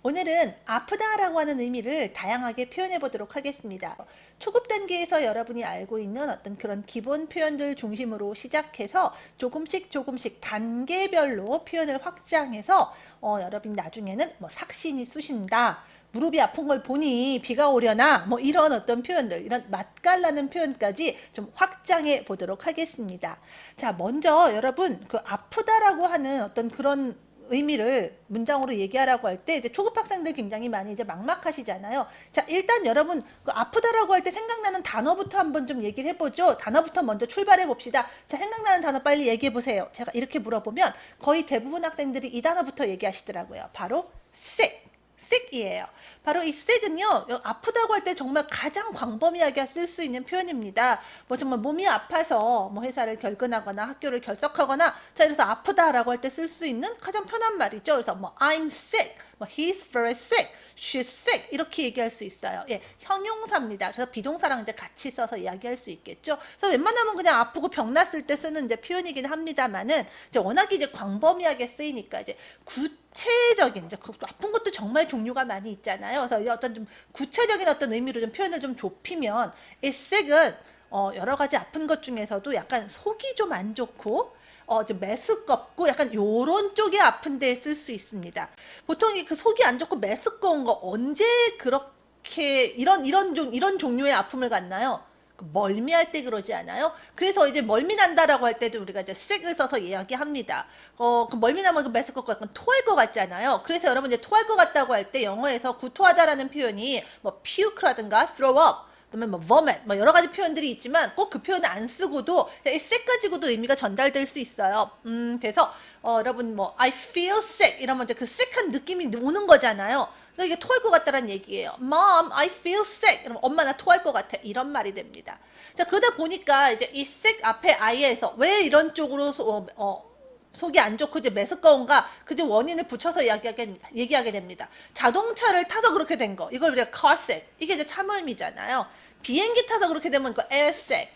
오늘은 아프다라고 하는 의미를 다양하게 표현해 보도록 하겠습니다. 초급 단계에서 여러분이 알고 있는 어떤 그런 기본 표현들 중심으로 시작해서 조금씩 단계별로 표현을 확장해서 여러분이 나중에는 뭐 삭신이 쑤신다, 무릎이 아픈 걸 보니 비가 오려나, 뭐 이런 어떤 표현들, 이런 맛깔나는 표현까지 좀 확장해 보도록 하겠습니다. 자, 먼저 여러분 그 아프다라고 하는 어떤 그런 의미를 문장으로 얘기하라고 할 때 이제 초급 학생들 굉장히 많이 이제 막막하시잖아요. 자, 일단 여러분 그 아프다라고 할 때 생각나는 단어부터 한번 좀 얘기를 해보죠. 단어부터 먼저 출발해 봅시다. 자, 생각나는 단어 빨리 얘기해 보세요. 제가 이렇게 물어보면 거의 대부분 학생들이 이 단어부터 얘기하시더라고요. 바로 sick. sick이에요. 바로 이 sick은요, 아프다고 할 때 정말 가장 광범위하게 쓸 수 있는 표현입니다. 뭐 정말 몸이 아파서 뭐 회사를 결근하거나 학교를 결석하거나, 자, 이래서 아프다라고 할 때 쓸 수 있는 가장 편한 말이죠. 그래서 뭐 I'm sick, 뭐 he's very sick, she's sick 이렇게 얘기할 수 있어요. 예, 형용사입니다. 그래서 비동사랑 이제 같이 써서 이야기할 수 있겠죠. 그래서 웬만하면 그냥 아프고 병났을 때 쓰는 이제 표현이긴 합니다만은 이제 워낙 이제 광범위하게 쓰이니까 이제 구체적인 이제 아픈 것도 정말 종류가 많이 있잖아요. 그래서 어떤 좀 구체적인 어떤 의미로 좀 표현을 좀 좁히면 이 sick은 여러 가지 아픈 것 중에서도 약간 속이 좀 안 좋고 좀 메스껍고 약간 요런 쪽에 아픈 데에 쓸 수 있습니다. 보통 그 속이 안 좋고 메스꺼운 거 언제 그렇게 이런 종류의 아픔을 갖나요? 그 멀미할 때 그러지 않아요? 그래서 이제 멀미 난다라고 할 때도 우리가 이제 sick을 써서 이야기합니다. 그 멀미 나면 그 메스껍고 약간 토할 것 같잖아요. 그래서 여러분 이제 토할 것 같다고 할 때 영어에서 구토하다라는 표현이 뭐 puke라든가 throw up, 그다음에 뭐 vomit, 뭐 여러 가지 표현들이 있지만 꼭 그 표현을 안 쓰고도 이 sick 가지고도 의미가 전달될 수 있어요. 그래서 여러분 뭐 I feel sick 이러면 이제 그 sick한 느낌이 오는 거잖아요. 그러니까 이게 토할 것 같다라는 얘기예요. Mom, I feel sick. 그러면 엄마 나 토할 것 같아. 이런 말이 됩니다. 자, 그러다 보니까 이제 이 sick 앞에 I에서 왜 이런 쪽으로 속이 안 좋고 이제 메스꺼운가 그제 원인을 붙여서 얘기하게 됩니다. 자동차를 타서 그렇게 된 거, 이걸 우리가 car sick, 이게 이제 참을미잖아요. 비행기 타서 그렇게 되면 그 air sick,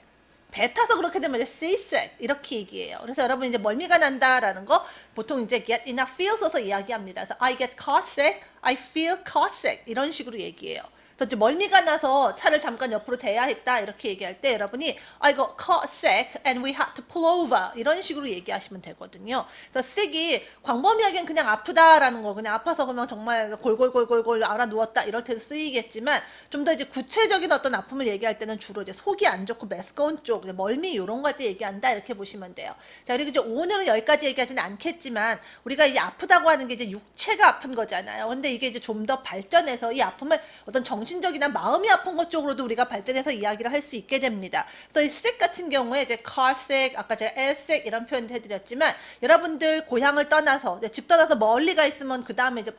배 타서 그렇게 되면 이제 sea sick 이렇게 얘기해요. 그래서 여러분 이제 멀미가 난다라는 거 보통 이제 get 이나 feel 써서 이야기합니다. 그래서 I get car sick, I feel car sick 이런 식으로 얘기해요. 그래서 이제 멀미가 나서 차를 잠깐 옆으로 대야 했다 이렇게 얘기할 때 여러분이 I got caught sick and we had to pull over 이런 식으로 얘기하시면 되거든요. 그래서 sick이 광범위하게는 그냥 아프다라는 거, 그냥 아파서 그냥 정말 골골골골골 알아 누웠다 이럴 때도 쓰이겠지만 좀 더 이제 구체적인 어떤 아픔을 얘기할 때는 주로 이제 속이 안 좋고 메스꺼운 쪽, 멀미 이런 거 할 때 얘기한다 이렇게 보시면 돼요. 자, 그리고 이제 오늘은 여기까지 얘기하지는 않겠지만 우리가 이제 아프다고 하는 게 이제 육체가 아픈 거잖아요. 근데 이게 이제 좀 더 발전해서 이 아픔을 어떤 정신적이나 마음이 아픈 것 쪽으로도 우리가 발전해서 이야기를 할 수 있게 됩니다. 그래서 이 sick 같은 경우에 이제 car sick, 아까 제가 air sick 이런 표현도 해드렸지만 여러분들 고향을 떠나서 집 떠나서 멀리 가 있으면 그 다음에 이제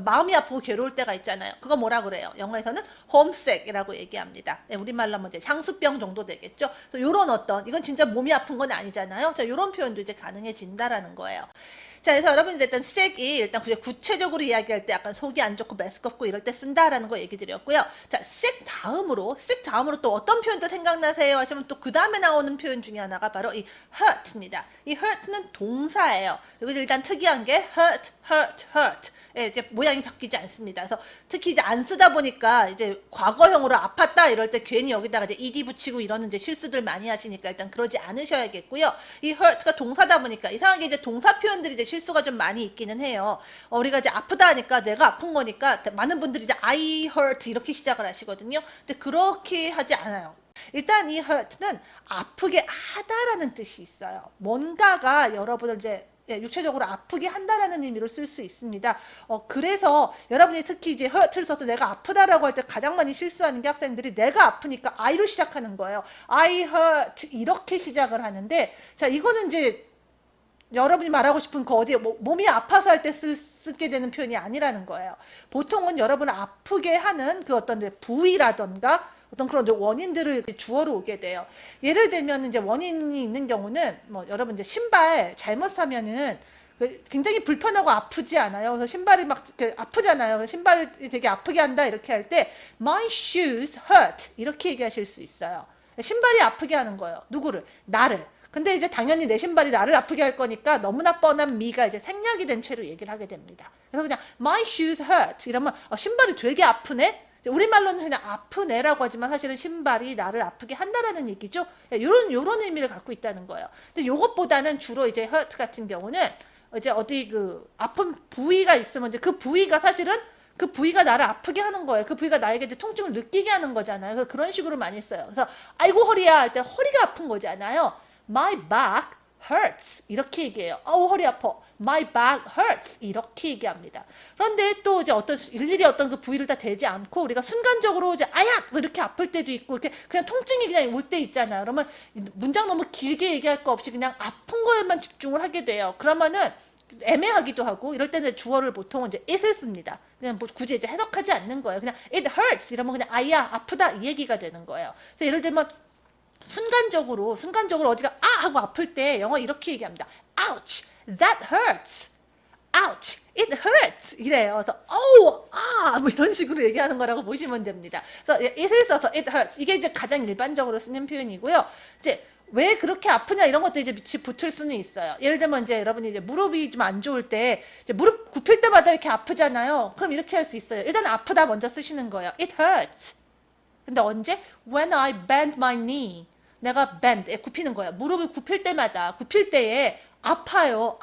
마음이 아프고 괴로울 때가 있잖아요. 그거 뭐라 그래요? 영어에서는 homesick이라고 얘기합니다. 네, 우리말로 하면 이제 향수병 정도 되겠죠. 그래서 요런 어떤 이건 진짜 몸이 아픈 건 아니잖아요. 자, 요런 표현도 이제 가능해진다라는 거예요. 자, 그래서 여러분 이제 일단 sick이 일단 구체적으로 이야기할 때 약간 속이 안 좋고 메스껍고 이럴 때 쓴다라는 거 얘기 드렸고요. 자, sick 다음으로 또 어떤 표현도 생각나세요? 하시면 또 그 다음에 나오는 표현 중에 하나가 바로 이 hurt입니다. 이 hurt는 동사예요. 그리고 일단 특이한 게 hurt. 예, 이제 모양이 바뀌지 않습니다. 그래서 특히 이제 안 쓰다 보니까 이제 과거형으로 아팠다 이럴 때 괜히 여기다가 이제 ed 붙이고 이러는 이제 실수들 많이 하시니까 일단 그러지 않으셔야겠고요. 이 hurt가 동사다 보니까 이상하게 이제 동사 표현들이 이제 실수가 좀 많이 있기는 해요. 우리가 이제 아프다 하니까 내가 아픈 거니까 많은 분들이 이제 I hurt 이렇게 시작을 하시거든요. 근데 그렇게 하지 않아요. 일단 이 hurt는 아프게 하다라는 뜻이 있어요. 뭔가가 여러분을 이제 육체적으로 아프게 한다라는 의미로 쓸 수 있습니다. 그래서 여러분이 특히 이제 hurt를 써서 내가 아프다라고 할 때 가장 많이 실수하는 게 학생들이 내가 아프니까 I로 시작하는 거예요. I hurt 이렇게 시작을 하는데, 자, 이거는 이제 여러분이 말하고 싶은 그 어디에 몸이 아파서 할 때 쓰게 되는 표현이 아니라는 거예요. 보통은 여러분을 아프게 하는 그 어떤 부위라던가 어떤 그런 원인들을 주어로 오게 돼요. 예를 들면 이제 원인이 있는 경우는 뭐 여러분 이제 신발 잘못 사면은 굉장히 불편하고 아프지 않아요? 그래서 신발이 막 아프잖아요. 신발이 되게 아프게 한다 이렇게 할 때 My shoes hurt 이렇게 얘기하실 수 있어요. 신발이 아프게 하는 거예요. 누구를? 나를. 근데 이제 당연히 내 신발이 나를 아프게 할 거니까 너무나 뻔한 me가 이제 생략이 된 채로 얘기를 하게 됩니다. 그래서 그냥 my shoes hurt 이러면 신발이 되게 아프네? 우리말로는 그냥 아프네라고 하지만 사실은 신발이 나를 아프게 한다라는 얘기죠. 요런 의미를 갖고 있다는 거예요. 근데 요것보다는 주로 이제 hurt 같은 경우는 이제 어디 그 아픈 부위가 있으면 이제 그 부위가 사실은 그 부위가 나를 아프게 하는 거예요. 그 부위가 나에게 이제 통증을 느끼게 하는 거잖아요. 그래서 그런 식으로 많이 써요. 그래서 아이고 허리야 할 때 허리가 아픈 거잖아요. My back hurts 이렇게 얘기해요. 허리 아파. My back hurts 이렇게 얘기합니다. 그런데 또 이제 일일이 어떤 그 부위를 다 대지 않고 우리가 순간적으로 이제 아야 뭐 이렇게 아플 때도 있고 이렇게 그냥 통증이 그냥 올 때 있잖아요. 그러면 문장 너무 길게 얘기할 거 없이 그냥 아픈 거에만 집중을 하게 돼요. 그러면은 애매하기도 하고 이럴 때는 주어를 보통 이제 it을 씁니다. 그냥 뭐 굳이 이제 해석하지 않는 거예요. 그냥 it hurts 이러면 그냥 아야 아프다 이 얘기가 되는 거예요. 그래서 예를 들면 순간적으로 어디가 하고 아플 때 영어 이렇게 얘기합니다. Ouch, that hurts. Ouch, it hurts. 이래요. 그래서 뭐 이런 식으로 얘기하는 거라고 보시면 됩니다. 그래서 it을 써서 it hurts. 이게 이제 가장 일반적으로 쓰는 표현이고요. 이제 왜 그렇게 아프냐 이런 것도 이제 붙을 수는 있어요. 예를 들면 이제 여러분이 이제 무릎이 좀 안 좋을 때 이제 무릎 굽힐 때마다 이렇게 아프잖아요. 그럼 이렇게 할 수 있어요. 일단 아프다 먼저 쓰시는 거예요. It hurts. 근데 언제? When I bend my knee. 내가 bend, 굽히는 거예요. 무릎을 굽힐 때에 아파요.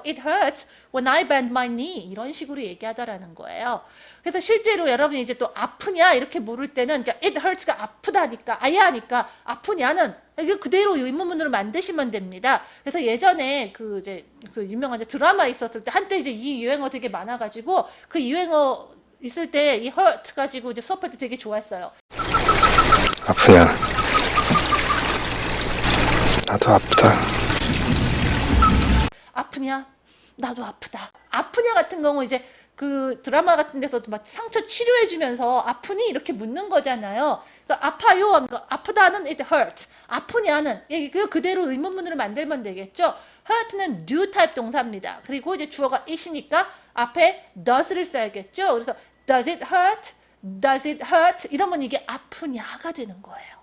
It hurts when I bend my knee. 이런 식으로 얘기하다라는 거예요. 그래서 실제로 여러분이 이제 또 아프냐 이렇게 물을 때는 그러니까 it hurts가 아프다니까 아야니까 아프냐는 이게 그대로 의문문으로 만드시면 됩니다. 그래서 예전에 그 유명한 드라마 있었을 때 한때 이제 이 유행어 되게 많아가지고 그 유행어 있을 때 이 hurt 가지고 이제 수업할 때 되게 좋았어요. 아프냐? 나도 아프다. 아프냐? 나도 아프다. 아프냐 같은 경우 이제 그 드라마 같은 데서도 막 상처 치료해주면서 아프니? 이렇게 묻는 거잖아요. 그러니까 아파요? 그러니까 아프다는 it hurts. 아프냐는 그대로 의문문으로 만들면 되겠죠. hurt는 do 타입 동사입니다. 그리고 이제 주어가 it이니까 앞에 does를 써야겠죠. 그래서 does it hurt? Does it hurt? 이러면 이게 아프냐가 되는 거예요.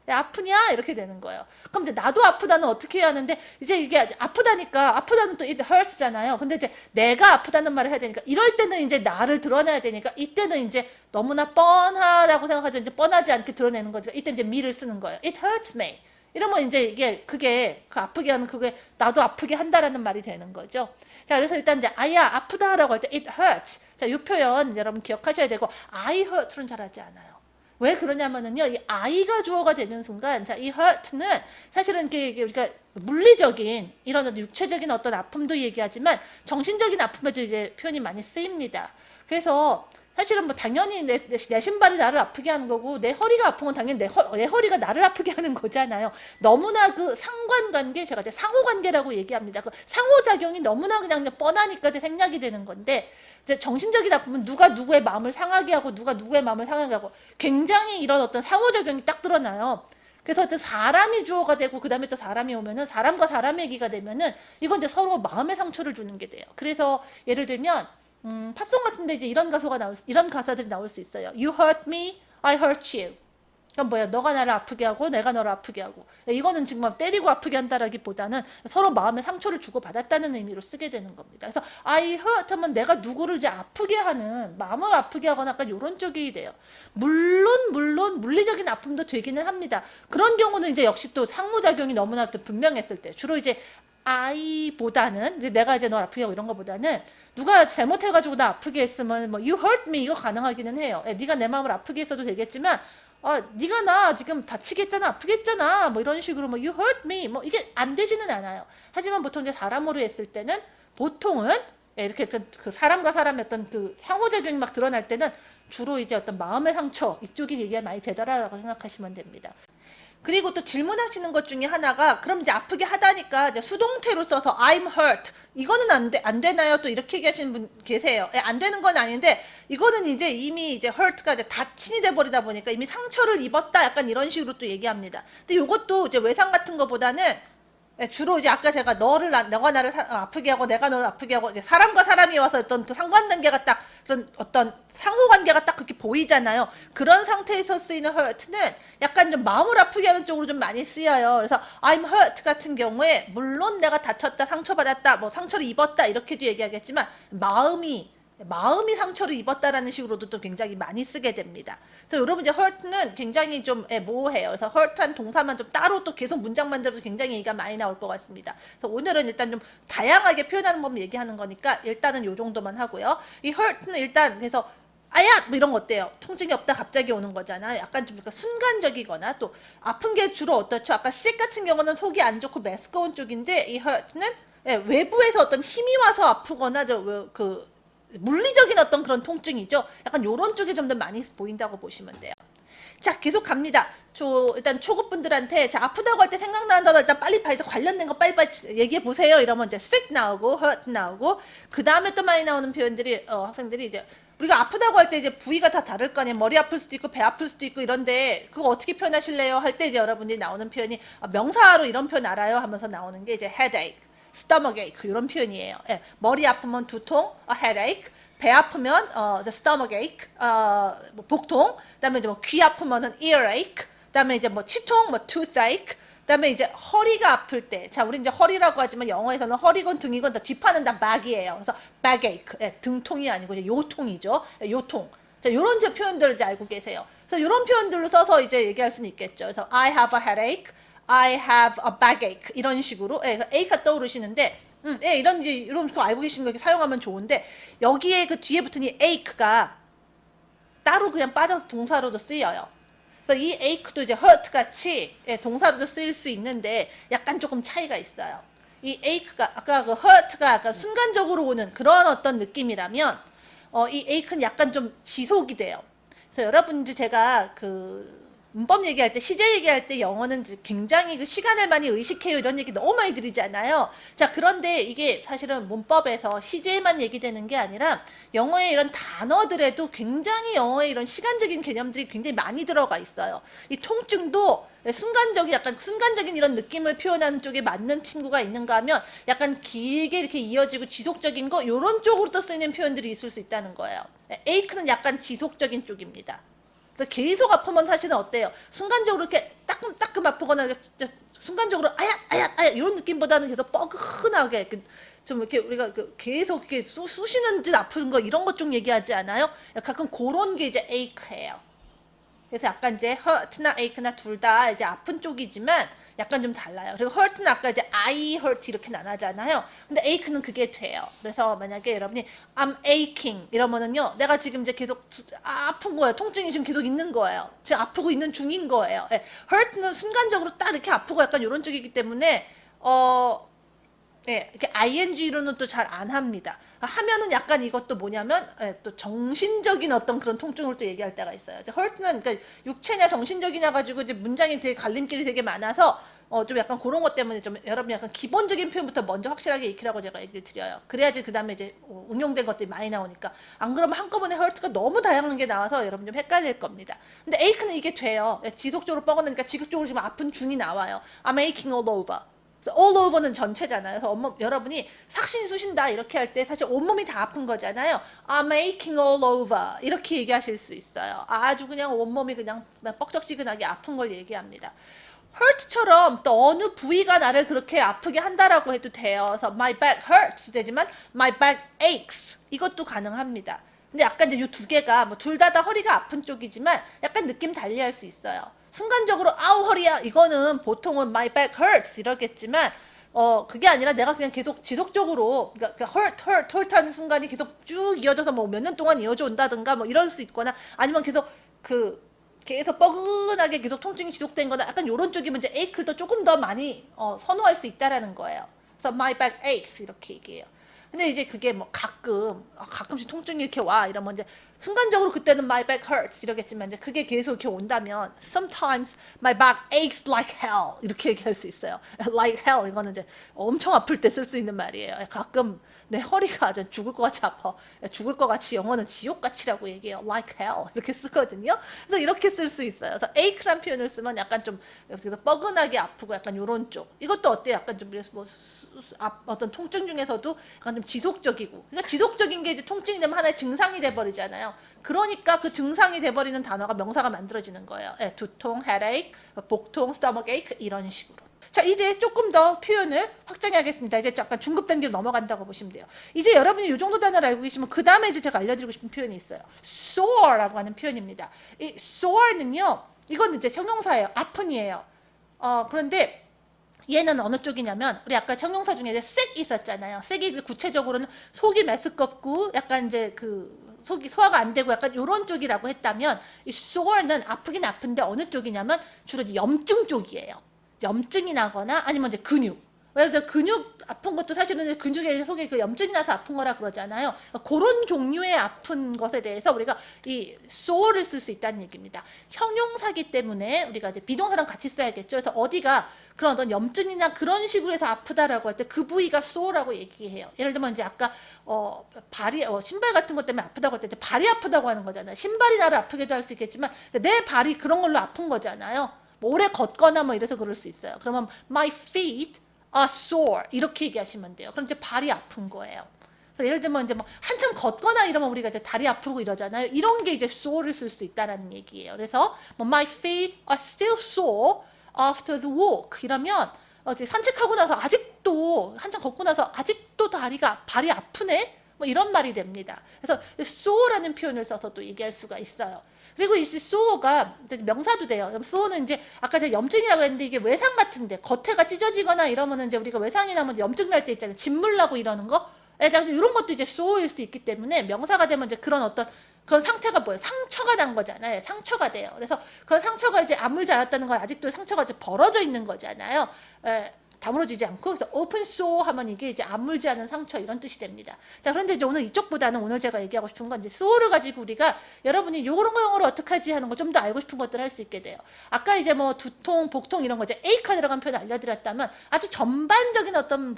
아프냐? 이렇게 되는 거예요. 그럼 이제 나도 아프다는 어떻게 해야 하는데 이제 이게 아프다는 또 it hurts잖아요. 근데 이제 내가 아프다는 말을 해야 되니까 이럴 때는 이제 나를 드러내야 되니까 이때는 이제 너무나 뻔하다고 생각하죠. 이제 뻔하지 않게 드러내는 거니까 이때 이제 me를 쓰는 거예요. It hurts me. 이러면 이제 그게 아프게 하는 그게 나도 아프게 한다라는 말이 되는 거죠. 자, 그래서 일단 이제 아야 아프다라고 할 때 it hurts. 자, 이 표현 여러분 기억하셔야 되고 I hurt는 잘하지 않아요. 왜 그러냐면은요, 이 I가 주어가 되는 순간, 자, 이 hurt는 사실은 우리가 물리적인 이런 육체적인 어떤 아픔도 얘기하지만 정신적인 아픔에도 이제 표현이 많이 쓰입니다. 그래서 사실은 뭐 당연히 내 신발이 나를 아프게 하는 거고 내 허리가 아픈 건 당연히 내 허리가 나를 아프게 하는 거잖아요. 너무나 그 상관관계, 제가 이제 상호관계라고 얘기합니다. 그 상호작용이 너무나 그냥 뻔하니까 이제 생략이 되는 건데 이제 정신적인 아픔은 누가 누구의 마음을 상하게 하고 누가 누구의 마음을 상하게 하고 굉장히 이런 어떤 상호작용이 딱 드러나요. 그래서 또 사람이 주어가 되고 그 다음에 또 사람이 오면은 사람과 사람 얘기가 되면은 이건 이제 서로 마음의 상처를 주는 게 돼요. 그래서 예를 들면 팝송 같은데 이제 이런 가사들이 나올 수 있어요. You hurt me, I hurt you. 그럼 뭐야? 너가 나를 아프게 하고 내가 너를 아프게 하고. 이거는 지금 막 때리고 아프게 한다라기보다는 서로 마음의 상처를 주고 받았다는 의미로 쓰게 되는 겁니다. 그래서 I hurt 하면 내가 누구를 이제 아프게 하는, 마음을 아프게 하거나 약간 이런 쪽이 돼요. 물론 물리적인 아픔도 되기는 합니다. 그런 경우는 이제 역시 또 상호작용이 너무나 분명했을 때 주로 이제 I보다는 내가 이제 널 아프게 하고 이런 거보다는 누가 잘못해가지고 나 아프게 했으면 뭐 you hurt me 이거 가능하기는 해요. 네가 내 마음을 아프게 했어도 되겠지만 네가 나 지금 다치게 했잖아, 아프게 했잖아, 뭐 이런 식으로 뭐 you hurt me 뭐 이게 안 되지는 않아요. 하지만 보통 이제 사람으로 했을 때는 보통은 이렇게 그 사람과 사람의 어떤 그 상호작용이 막 드러날 때는 주로 이제 어떤 마음의 상처 이쪽이 얘기가 많이 되더라라고 생각하시면 됩니다. 그리고 또 질문하시는 것 중에 하나가 그럼 이제 아프게 하다니까 이제 수동태로 써서 I'm hurt 이거는 안 되나요? 또 이렇게 얘기하시는 분 계세요. 안 되는 건 아닌데 이거는 이제 이미 이제 hurt가 이제 다친이 돼버리다 보니까 이미 상처를 입었다 약간 이런 식으로 또 얘기합니다. 근데 이것도 이제 외상 같은 거보다는 주로 이제 아까 제가 너가 나를 아프게 하고 내가 너를 아프게 하고 이제 사람과 사람이 와서 어떤 그 상관관계가 딱 그런 어떤 상호관계가 딱 그렇게 보이잖아요. 그런 상태에서 쓰이는 hurt는 약간 좀 마음을 아프게 하는 쪽으로 좀 많이 쓰여요. 그래서 I'm hurt 같은 경우에 물론 내가 다쳤다, 상처받았다, 뭐 상처를 입었다 이렇게도 얘기하겠지만 마음이 상처를 입었다라는 식으로도 또 굉장히 많이 쓰게 됩니다. 그래서 여러분 이제 hurt는 굉장히 좀 모호해요. 그래서 hurt한 동사만 좀 따로 또 계속 문장 만들어도 굉장히 얘기가 많이 나올 것 같습니다. 그래서 오늘은 일단 좀 다양하게 표현하는 법 얘기하는 거니까 일단은 요 정도만 하고요. 이 hurt는 일단 그래서 아야 뭐 이런 거 어때요? 통증이 없다 갑자기 오는 거잖아요. 약간 좀 순간적이거나 또 아픈 게 주로 어떻죠? 아까 sick 같은 경우는 속이 안 좋고 매스꺼운 쪽인데 이 hurt는 외부에서 어떤 힘이 와서 아프거나 물리적인 어떤 그런 통증이죠. 약간 요런 쪽이 좀 더 많이 보인다고 보시면 돼요. 자, 계속 갑니다. 일단 초급분들한테 자, 아프다고 할 때 생각나는 단어 일단 빨리 관련된 거 빨리빨리 얘기해 보세요. 이러면 이제 sick 나오고 hurt 나오고 그 다음에 또 많이 나오는 표현들이 학생들이 이제 우리가 아프다고 할 때 이제 부위가 다 다를 거 아니에요. 머리 아플 수도 있고 배 아플 수도 있고 이런데 그거 어떻게 표현하실래요? 할 때 이제 여러분들이 나오는 표현이 명사로 이런 표현 알아요? 하면서 나오는 게 이제 headache, stomachache 이런 표현이에요. 예, 머리 아프면 두통, headache. 배 아프면 the stomachache, 뭐 복통. 그다음에 이제 뭐 귀 아프면은 earache. 그다음에 이제 뭐 치통, 뭐 toothache. 그다음에 이제 허리가 아플 때, 자 우리 이제 허리라고 하지만 영어에서는 허리건 등이건 다 뒷판은 다 back이에요. 그래서 backache, 예, 등통이 아니고 이제 요통이죠. 예, 요통. 자 이런 이제 표현들을 이제 알고 계세요. 그래서 이런 표현들로 써서 이제 얘기할 수는 있겠죠. 그래서 I have a headache, I have a backache 이런 식으로, 예, ache가 떠오르시는데. 예, 이런 거 알고 계시는 거 이렇게 사용하면 좋은데, 여기에 그 뒤에 붙은 이 ache가 따로 그냥 빠져서 동사로도 쓰여요. 그래서 이 ache도 이제 hurt 같이 동사로도 쓰일 수 있는데, 약간 조금 차이가 있어요. 이 ache가, 아까 그 hurt가 약간 순간적으로 오는 그런 어떤 느낌이라면, 이 ache는 약간 좀 지속이 돼요. 그래서 여러분들 제가 문법 얘기할 때, 시제 얘기할 때 영어는 굉장히 그 시간을 많이 의식해요. 이런 얘기 너무 많이 드리잖아요. 자, 그런데 이게 사실은 문법에서 시제에만 얘기되는 게 아니라 영어의 이런 단어들에도 굉장히 영어의 이런 시간적인 개념들이 굉장히 많이 들어가 있어요. 이 통증도 약간 순간적인 이런 느낌을 표현하는 쪽에 맞는 친구가 있는가 하면 약간 길게 이렇게 이어지고 지속적인 거, 요런 쪽으로 또 쓰이는 표현들이 있을 수 있다는 거예요. ache는 약간 지속적인 쪽입니다. 그래서 계속 아프면 사실은 어때요? 순간적으로 이렇게 따끔 아프거나 순간적으로 아야 이런 느낌보다는 계속 뻐근하게 좀 이렇게 우리가 계속 이렇게 쑤시는 듯 아픈 거 이런 것 좀 얘기하지 않아요? 가끔 그런 게 이제 ache예요. 그래서 약간 이제 hurt나 ache나 둘 다 이제 아픈 쪽이지만 약간 좀 달라요. 그리고 hurt는 아까 이제 I hurt 이렇게 나눠잖아요. 근데 ache는 그게 돼요. 그래서 만약에 여러분이 I'm aching 이러면은요, 내가 지금 이제 계속 아픈 거예요. 통증이 지금 계속 있는 거예요. 지금 아프고 있는 중인 거예요. hurt는 순간적으로 딱 이렇게 아프고 약간 이런 쪽이기 때문에 이렇게 ing로는 또 잘 안 합니다. 하면은 약간 이것도 뭐냐면 또 정신적인 어떤 그런 통증을 또 얘기할 때가 있어요. hurt는 그러니까 육체냐 정신적이냐 가지고 이제 문장이 되게 갈림길이 되게 많아서 좀 약간 그런 것 때문에 좀 여러분 약간 기본적인 표현부터 먼저 확실하게 익히라고 제가 얘기를 드려요. 그래야지 그 다음에 이제 응용된 것들이 많이 나오니까. 안 그러면 한꺼번에 hurt가 너무 다양한 게 나와서 여러분 좀 헷갈릴 겁니다. 근데 ache는 이게 돼요. 지속적으로 뻐근하니까 지속적으로 지금 아픈 중이 나와요. I'm aching all over. all over는 전체잖아요. 그래서 여러분이 삭신 쑤신다 이렇게 할 때 사실 온몸이 다 아픈 거잖아요. I'm aching all over 이렇게 얘기하실 수 있어요. 아주 그냥 온몸이 그냥 뻑적지근하게 아픈 걸 얘기합니다. hurt처럼 또 어느 부위가 나를 그렇게 아프게 한다라고 해도 돼요. 그래서 my back hurts 되지만 my back aches 이것도 가능합니다. 근데 약간 이제 이 두 개가 뭐 둘 다 허리가 아픈 쪽이지만 약간 느낌 달리 할 수 있어요. 순간적으로 아우 허리야 이거는 보통은 my back hurts 이러겠지만 그게 아니라 내가 그냥 계속 지속적으로 그러니까 hurt 하는 순간이 계속 쭉 이어져서 뭐 몇 년 동안 이어져 온다든가 뭐 이럴 수 있거나 아니면 계속 계속 뻐근하게 계속 통증이 지속된 거나 약간 요런 쪽이면 이제 ache를 더 조금 더 많이 선호할 수 있다라는 거예요. 그래서 my back aches 이렇게 얘기해요. 근데 이제 그게 뭐 가끔씩 통증이 이렇게 와 이러면 이제 순간적으로 그때는 my back hurts 이러겠지만 이제 그게 계속 이렇게 온다면 sometimes my back aches like hell 이렇게 얘기할 수 있어요. like hell 이거는 이제 엄청 아플 때 쓸 수 있는 말이에요. 가끔 내 허리가 아주 죽을 것 같이 아파. 죽을 것 같이 영어는 지옥같이라고 얘기해요. like hell 이렇게 쓰거든요. 그래서 이렇게 쓸 수 있어요. 그래서 ache란 표현을 쓰면 약간 좀 그래서 뻐근하게 아프고 약간 요런 쪽. 이것도 어때요? 약간 좀 뭐 어떤 통증 중에서도 약간 좀 지속적이고, 그러니까 지속적인 게 이제 통증이 되면 하나의 증상이 돼버리잖아요. 그러니까 그 증상이 돼버리는 단어가 명사가 만들어지는 거예요. 예, 두통, headache, 복통, stomachache 이런 식으로. 자, 이제 조금 더 표현을 확장하겠습니다. 이제 약간 중급 단계로 넘어간다고 보시면 돼요. 이제 여러분이 이 정도 단어를 알고 계시면 그 다음에 이제 제가 알려드리고 싶은 표현이 있어요. sore라고 하는 표현입니다. 이 sore는요, 이건 이제 형용사예요. 아픈이에요. 그런데 얘는 어느 쪽이냐면, 우리 아까 형용사 중에 sick 있었잖아요. sick이 구체적으로는 속이 메스껍고 약간 이제 그 속이 소화가 안 되고 약간 이런 쪽이라고 했다면, 이 sore는 아프긴 아픈데 어느 쪽이냐면 주로 이제 염증 쪽이에요. 염증이 나거나 아니면 이제 근육. 예를 들어 근육 아픈 것도 사실은 근육에 속에 그 염증이 나서 아픈 거라 그러잖아요. 그런 종류의 아픈 것에 대해서 우리가 이 sore를 쓸 수 있다는 얘기입니다. 형용사기 때문에 우리가 이제 비동사랑 같이 써야겠죠. 그래서 어디가 그런 어떤 염증이나 그런 식으로 해서 아프다라고 할 때 그 부위가 sore라고 얘기해요. 예를 들면 이제 아까 발이 신발 같은 것 때문에 아프다고 할 때 발이 아프다고 하는 거잖아요. 신발이 나를 아프게도 할 수 있겠지만 내 발이 그런 걸로 아픈 거잖아요. 뭐 오래 걷거나 뭐 이래서 그럴 수 있어요. 그러면 my feet are sore 이렇게 얘기하시면 돼요. 그럼 이제 발이 아픈 거예요. 그래서 예를 들면 이제 뭐 한참 걷거나 이러면 우리가 이제 다리 아프고 이러잖아요. 이런 게 이제 sore를 쓸 수 있다라는 얘기예요. 그래서 뭐 my feet are still sore after the walk 이러면 산책하고 나서 아직도 한참 걷고 나서 아직도 발이 아프네. 뭐 이런 말이 됩니다. 그래서 sore라는 표현을 써서 또 얘기할 수가 있어요. 그리고 이 sore가 명사도 돼요. sore는 이제 아까 제가 염증이라고 했는데 이게 외상 같은데 겉에가 찢어지거나 이러면은 이제 우리가 외상이 나면 염증 날 때 있잖아요. 진물 나고 이러는 거. 이런 것도 이제 sore일 수 있기 때문에 명사가 되면 이제 그런 어떤 그런 상태가 뭐예요? 상처가 난 거잖아요. 상처가 돼요. 그래서 그런 상처가 이제 아물지 않았다는 건 아직도 상처가 이제 벌어져 있는 거잖아요. 다물어지지 않고. 그래서 open sore 하면 이게 이제 아물지 않은 상처 이런 뜻이 됩니다. 자, 그런데 이제 오늘 이쪽보다는 오늘 제가 얘기하고 싶은 건 이제 sore를 가지고 우리가 여러분이 요런 거 영어로 어떻게 하지 하는 거 좀 더 알고 싶은 것들을 할 수 있게 돼요. 아까 이제 뭐 두통, 복통 이런 거 이제 ache가 들어간 표현 알려드렸다면 아주 전반적인 어떤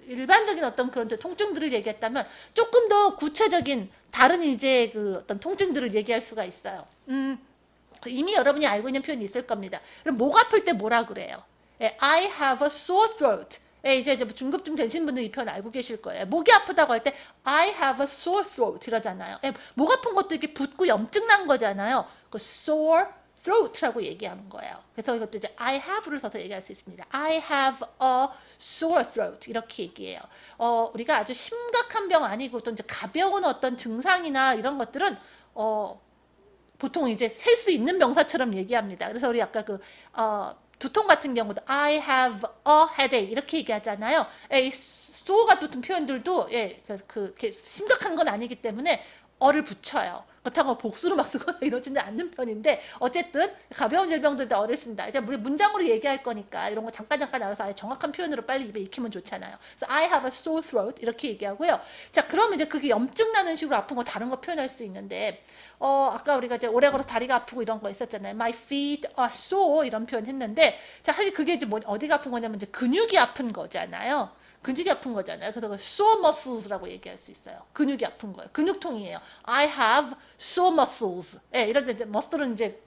일반적인 어떤 그런 통증들을 얘기했다면 조금 더 구체적인 다른 이제 그 어떤 통증들을 얘기할 수가 있어요. 이미 여러분이 알고 있는 표현이 있을 겁니다. 그럼 목 아플 때 뭐라 그래요? I have a sore throat. 이제 중급쯤 되신 분들 이 표현 알고 계실 거예요. 목이 아프다고 할 때 I have a sore throat 이러잖아요. 목 아픈 것도 이렇게 붓고 염증 난 거잖아요. 그 sore throat라고 얘기하는 거예요. 그래서 이것도 이제 I have를 써서 얘기할 수 있습니다. I have a sore throat 이렇게 얘기해요. 우리가 아주 심각한 병 아니고 또 이제 가벼운 어떤 증상이나 이런 것들은 보통 이제 셀 수 있는 명사처럼 얘기합니다. 그래서 우리 아까 두통 같은 경우도 I have a headache 이렇게 얘기하잖아요. 이 sore가 붙은 표현들도 그렇게 심각한 건 아니기 때문에 어를 붙여요. 그렇다고 복수로 막 쓰거나 이러지는 않는 편인데 어쨌든 가벼운 질병들도 어를 쓴다. 이제 우리 문장으로 얘기할 거니까 이런 거 잠깐 알아서 아예 정확한 표현으로 빨리 입에 익히면 좋잖아요. 그래서 I have a sore throat 이렇게 얘기하고요. 자, 그러면 이제 그게 염증 나는 식으로 아픈 거 다른 거 표현할 수 있는데 아까 우리가 이제 오래 걸어서 다리가 아프고 이런 거 있었잖아요. My feet are sore 이런 표현 했는데 자, 사실 그게 이제 어디가 아픈 거냐면 이제 근육이 아픈 거잖아요. 근육이 아픈 거잖아요. 그래서 sore muscles라고 얘기할 수 있어요. 근육이 아픈 거예요. 근육통이에요. I have sore muscles. 이럴 때 이제 muscle은 이제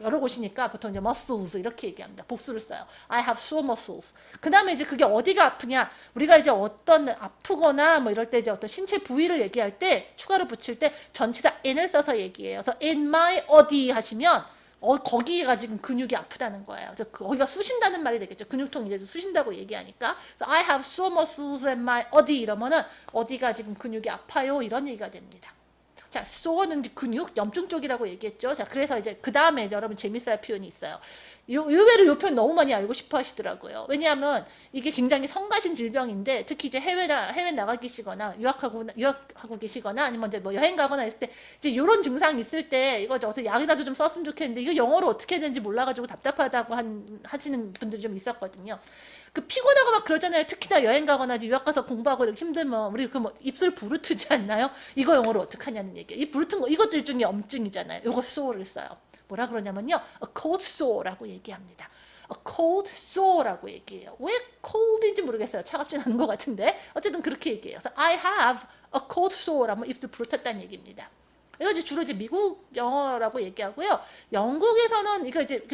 여러 곳이니까 보통 이제 muscles 이렇게 얘기합니다. 복수를 써요. I have sore muscles. 그 다음에 이제 그게 어디가 아프냐? 우리가 이제 어떤 아프거나 뭐 이럴 때 이제 어떤 신체 부위를 얘기할 때 추가로 붙일 때 전치사 in을 써서 얘기해요. 그래서 in my 어디 하시면 거기가 지금 근육이 아프다는 거예요. 거기가 쑤신다는 말이 되겠죠. 근육통 이제 쑤신다고 얘기하니까. 그래서 I have sore muscles in my 어디 이러면은 어디가 지금 근육이 아파요 이런 얘기가 됩니다. 자, sore는 근육, 염증 쪽이라고 얘기했죠. 자, 그래서 이제 그 다음에 여러분 재밌어야 할 표현이 있어요. 의외로 이 표현 너무 많이 알고 싶어 하시더라고요. 왜냐하면 이게 굉장히 성가신 질병인데 특히 이제 해외 나가 계시거나 유학하고 계시거나 아니면 이제 뭐 여행 가거나 했을 때 이제 이런 증상이 있을 때 이거 어서 약이라도 좀 썼으면 좋겠는데 이거 영어로 어떻게 해야 되는지 몰라가지고 답답하다고 하시는 분들이 좀 있었거든요. 그 피곤하고 막 그러잖아요. 특히나 여행 가거나 유학 가서 공부하고 이렇게 힘들면 우리 그 뭐 입술 부르트지 않나요? 이거 영어로 어떻게 하냐는 얘기예요. 이 부르튼 거 이것도 일종의 염증이잖아요. 이거 sore를 써요. 뭐라 그러냐면요, a cold sore라고 얘기합니다. a cold sore라고 얘기해요. 왜 cold인지 모르겠어요. 차갑진 않은 것 같은데 어쨌든 그렇게 얘기해요. 그래서 I have a cold sore 하면 입술 부르텄다는 얘기입니다. 이거 이제 주로 이제 미국 영어라고 얘기하고요. 영국에서는 이거 이제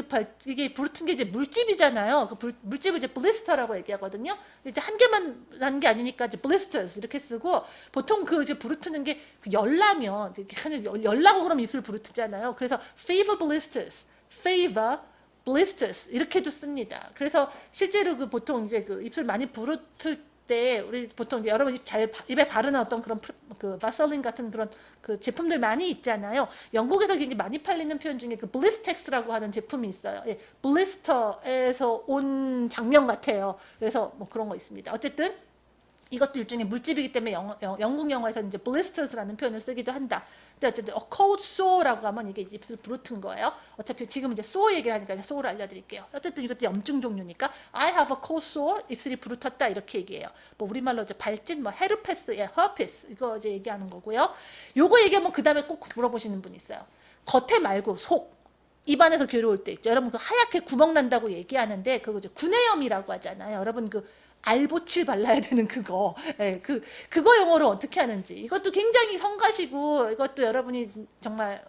이게 부르튼 게 이제 물집이잖아요. 물집을 이제 블리스터라고 얘기하거든요. 이제 한 개만 난 게 아니니까 이제 blisters 이렇게 쓰고 보통 그 이제 부르트는 게 열나면 이렇게 열나고 그러면 입술 부르트잖아요. 그래서 fever blisters, fever blisters 이렇게도 씁니다. 그래서 실제로 그 보통 이제 그 입술 많이 부르틀 때 우리 보통 이제 여러분 입에 바르는 어떤 그런 그 바셀린 같은 그런 그 제품들 많이 있잖아요. 영국에서 굉장히 많이 팔리는 표현 중에 그 블리스텍스라고 하는 제품이 있어요. 예, 블리스터에서 온 장면 같아요. 그래서 뭐 그런 거 있습니다. 어쨌든 이것도 일종의 물집이기 때문에 영국 영어에서 이제 blisters라는 표현을 쓰기도 한다. 근데 어쨌든 cold sore라고 하면 이게 입술 부르튼 거예요. 어차피 지금 이제 sore 얘기를 하니까 sore를 알려드릴게요. 어쨌든 이것도 염증 종류니까 I have a cold sore, 입술이 부르텄다 이렇게 얘기해요. 뭐 우리말로 이제 발진, 뭐 헤르페스, 예, herpes 이거 이제 얘기하는 거고요. 요거 얘기하면 그 다음에 꼭 물어보시는 분이 있어요. 겉에 말고 속. 입안에서 괴로울 때 있죠. 여러분 그 하얗게 구멍 난다고 얘기하는데 그거 이제 구내염이라고 하잖아요. 여러분 그 알보칠 발라야 되는 그거. 예, 그거 영어로 어떻게 하는지. 이것도 굉장히 성가시고, 이것도 여러분이 정말,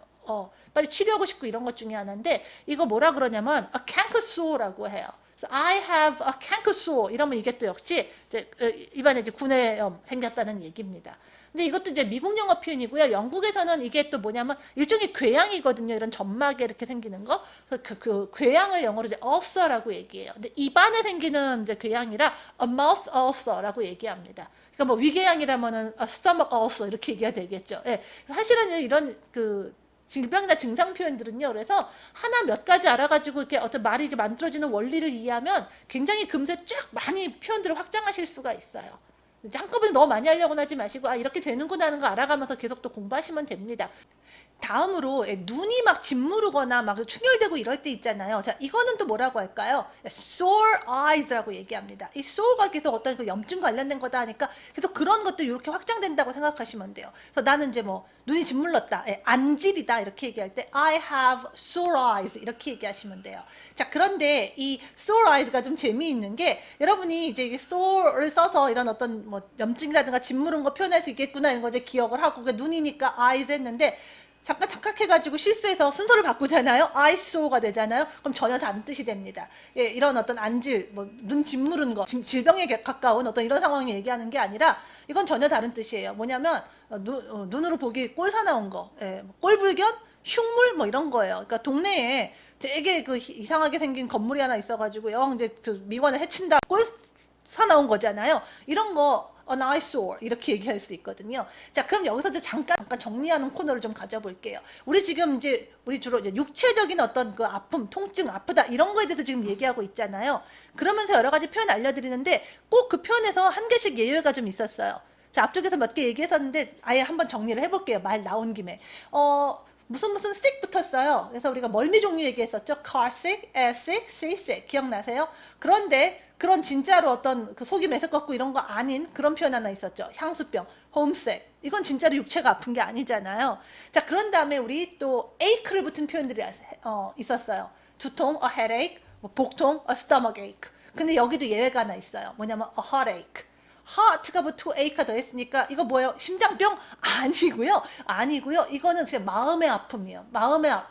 빨리 치료하고 싶고 이런 것 중에 하나인데, 이거 뭐라 그러냐면, a canker sore라고 해요. So I have a canker sore. 이러면 이게 또 역시, 이제, 입안에 이제 구내염 생겼다는 얘기입니다. 근데 이것도 이제 미국 영어 표현이고요. 영국에서는 이게 또 뭐냐면 일종의 궤양이거든요. 이런 점막에 이렇게 생기는 거. 그래서 그 궤양을 영어로 이제 ulcer라고 얘기해요. 근데 입안에 생기는 이제 궤양이라 a mouth ulcer라고 얘기합니다. 그러니까 뭐 위궤양이라면은 a stomach ulcer 이렇게 얘기가 되겠죠. 예. 사실은 이런 그 질병이나 증상 표현들은요. 그래서 하나 몇 가지 알아가지고 이렇게 어떤 말이 이렇게 만들어지는 원리를 이해하면 굉장히 금세 쫙 많이 표현들을 확장하실 수가 있어요. 한꺼번에 너무 많이 하려고는 하지 마시고 이렇게 되는구나 하는 거 알아가면서 계속 또 공부하시면 됩니다. 다음으로 눈이 막 짓무르거나 막 충혈되고 이럴 때 있잖아요. 자, 이거는 또 뭐라고 할까요? sore eyes라고 얘기합니다. 이 sore가 계속 어떤 그 염증 관련된 거다 하니까 계속 그런 것도 이렇게 확장된다고 생각하시면 돼요. 그래서 나는 이제 뭐 눈이 짓물렀다, 안질이다 이렇게 얘기할 때 I have sore eyes 이렇게 얘기하시면 돼요. 자, 그런데 이 sore eyes가 좀 재미있는 게 여러분이 이제 sore를 써서 이런 어떤 뭐 염증이라든가 짓무른 거 표현할 수 있겠구나 이런 거 이제 기억을 하고 눈이니까 eyes 했는데 잠깐 착각해가지고 실수해서 순서를 바꾸잖아요. eyessore가 되잖아요. 그럼 전혀 다른 뜻이 됩니다. 예, 이런 어떤 안질, 뭐 눈 짓무른 거, 질병에 가까운 어떤 이런 상황을 얘기하는 게 아니라 이건 전혀 다른 뜻이에요. 뭐냐면 눈으로 보기 꼴사나운 거, 예, 꼴불견, 흉물 뭐 이런 거예요. 그러니까 동네에 되게 그 이상하게 생긴 건물이 하나 있어가지고 영 이제 그 미관을 해친다 꼴사나운 거잖아요. 이런 거. an eyesore 이렇게 얘기할 수 있거든요. 자, 그럼 여기서 이제 잠깐 정리하는 코너를 좀 가져볼게요. 우리 지금 이제 우리 주로 이제 육체적인 어떤 그 아픔, 통증, 아프다 이런 거에 대해서 지금 얘기하고 있잖아요. 그러면서 여러 가지 표현 알려드리는데 꼭 그 표현에서 한 개씩 예외가 좀 있었어요. 자, 앞쪽에서 몇 개 얘기했었는데 아예 한번 정리를 해볼게요. 말 나온 김에. 무슨 sick 붙었어요. 그래서 우리가 멀미 종류 얘기했었죠. car sick, air sick, sea sick 기억나세요? 그런데 그런 진짜로 어떤 그 속이 메스껍고 이런 거 아닌 그런 표현 하나 있었죠. 향수병, homesick. 이건 진짜로 육체가 아픈 게 아니잖아요. 자, 그런 다음에 우리 또 ache를 붙은 표현들이 있었어요. 두통, a headache, 뭐 복통, a stomach ache. 근데 여기도 예외가 하나 있어요. 뭐냐면 a heartache. heart가 뭐 to ache가 더했으니까 이거 뭐예요? 심장병? 아니고요. 이거는 그냥 마음의 아픔이에요.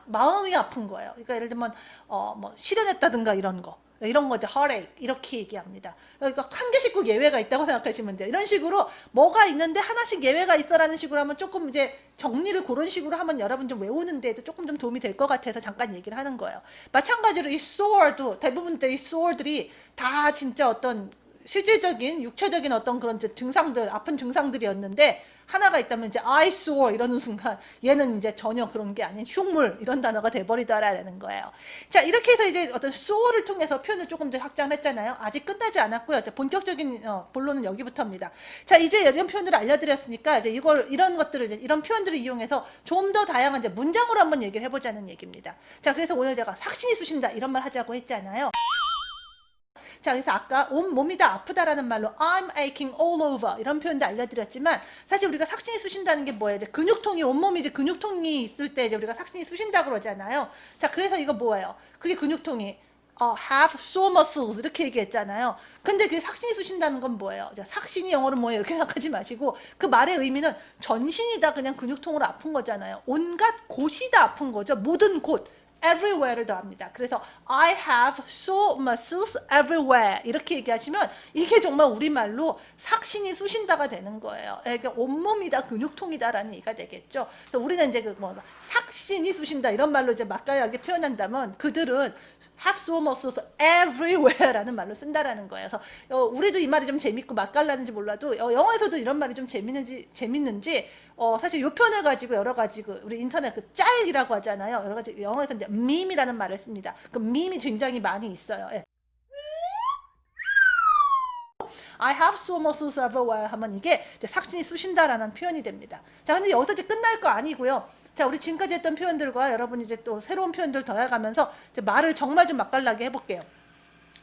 마음이 아픈 거예요. 그러니까 예를 들면 뭐 실연했다든가 이런 거. 이런 거죠. heartache 이렇게 얘기합니다. 그러니까 한 개씩 꼭 예외가 있다고 생각하시면 돼요. 이런 식으로 뭐가 있는데 하나씩 예외가 있어라는 식으로 하면 조금 이제 정리를 그런 식으로 하면 여러분 좀 외우는 데에도 조금 좀 도움이 될 것 같아서 잠깐 얘기를 하는 거예요. 마찬가지로 이 sore도 대부분 이 sore들이 다 진짜 어떤 실질적인 육체적인 어떤 그런 증상들, 아픈 증상들이었는데 하나가 있다면 이제 eyesore 이러는 순간 얘는 이제 전혀 그런 게 아닌 흉물 이런 단어가 돼버리더라라는 거예요. 자, 이렇게 해서 이제 어떤 sore를 통해서 표현을 조금 더 확장했잖아요. 아직 끝나지 않았고요. 자, 본격적인 본론은 여기부터입니다. 자, 이제 이런 표현들을 알려드렸으니까 이제 이런 것들을 이런 표현들을 이용해서 좀 더 다양한 이제 문장으로 한번 얘기를 해보자는 얘기입니다. 자, 그래서 오늘 제가 삭신이 쑤신다 이런 말 하자고 했잖아요. 자, 그래서 아까 온 몸이 다 아프다라는 말로 I'm aching all over 이런 표현도 알려드렸지만 사실 우리가 삭신이 쑤신다는 게 뭐예요? 이제 근육통이 온몸이 이제 근육통이 있을 때 이제 우리가 삭신이 쑤신다 그러잖아요. 자, 그래서 이거 뭐예요? 그게 근육통이 have sore muscles 이렇게 얘기했잖아요. 근데 그 삭신이 쑤신다는 건 뭐예요? 삭신이 영어로 뭐예요? 이렇게 생각하지 마시고 그 말의 의미는 전신이 다 그냥 근육통으로 아픈 거잖아요. 온갖 곳이 다 아픈 거죠. 모든 곳. everywhere를 더합니다. 그래서 I have sore muscles everywhere 이렇게 얘기하시면 이게 정말 우리말로 삭신이 쑤신다가 되는 거예요. 그러니까 온몸이 다 근육통이다라는 얘기가 되겠죠. 그래서 우리는 이제 그 뭐 삭신이 쑤신다 이런 말로 이제 맛깔나게 표현한다면 그들은 have sore muscles everywhere라는 말로 쓴다라는 거예요. 그래서 우리도 이 말이 좀 재밌고 맛깔나는지 몰라도 영어에서도 이런 말이 좀 재밌는지 사실 요 표현을 가지고 여러 가지 우리 인터넷 그 짤이라고 하잖아요. 여러 가지 영어에서 이제 밈이라는 말을 씁니다. 그 밈이 굉장히 많이 있어요. 예. I have sore muscles everywhere 하면 이게 이제 삭신이 쑤신다라는 표현이 됩니다. 자, 근데 여기서 이제 끝날 거 아니고요. 자, 우리 지금까지 했던 표현들과 여러분이 이제 또 새로운 표현들 더해가면서 이제 말을 정말 좀 맛깔나게 해볼게요.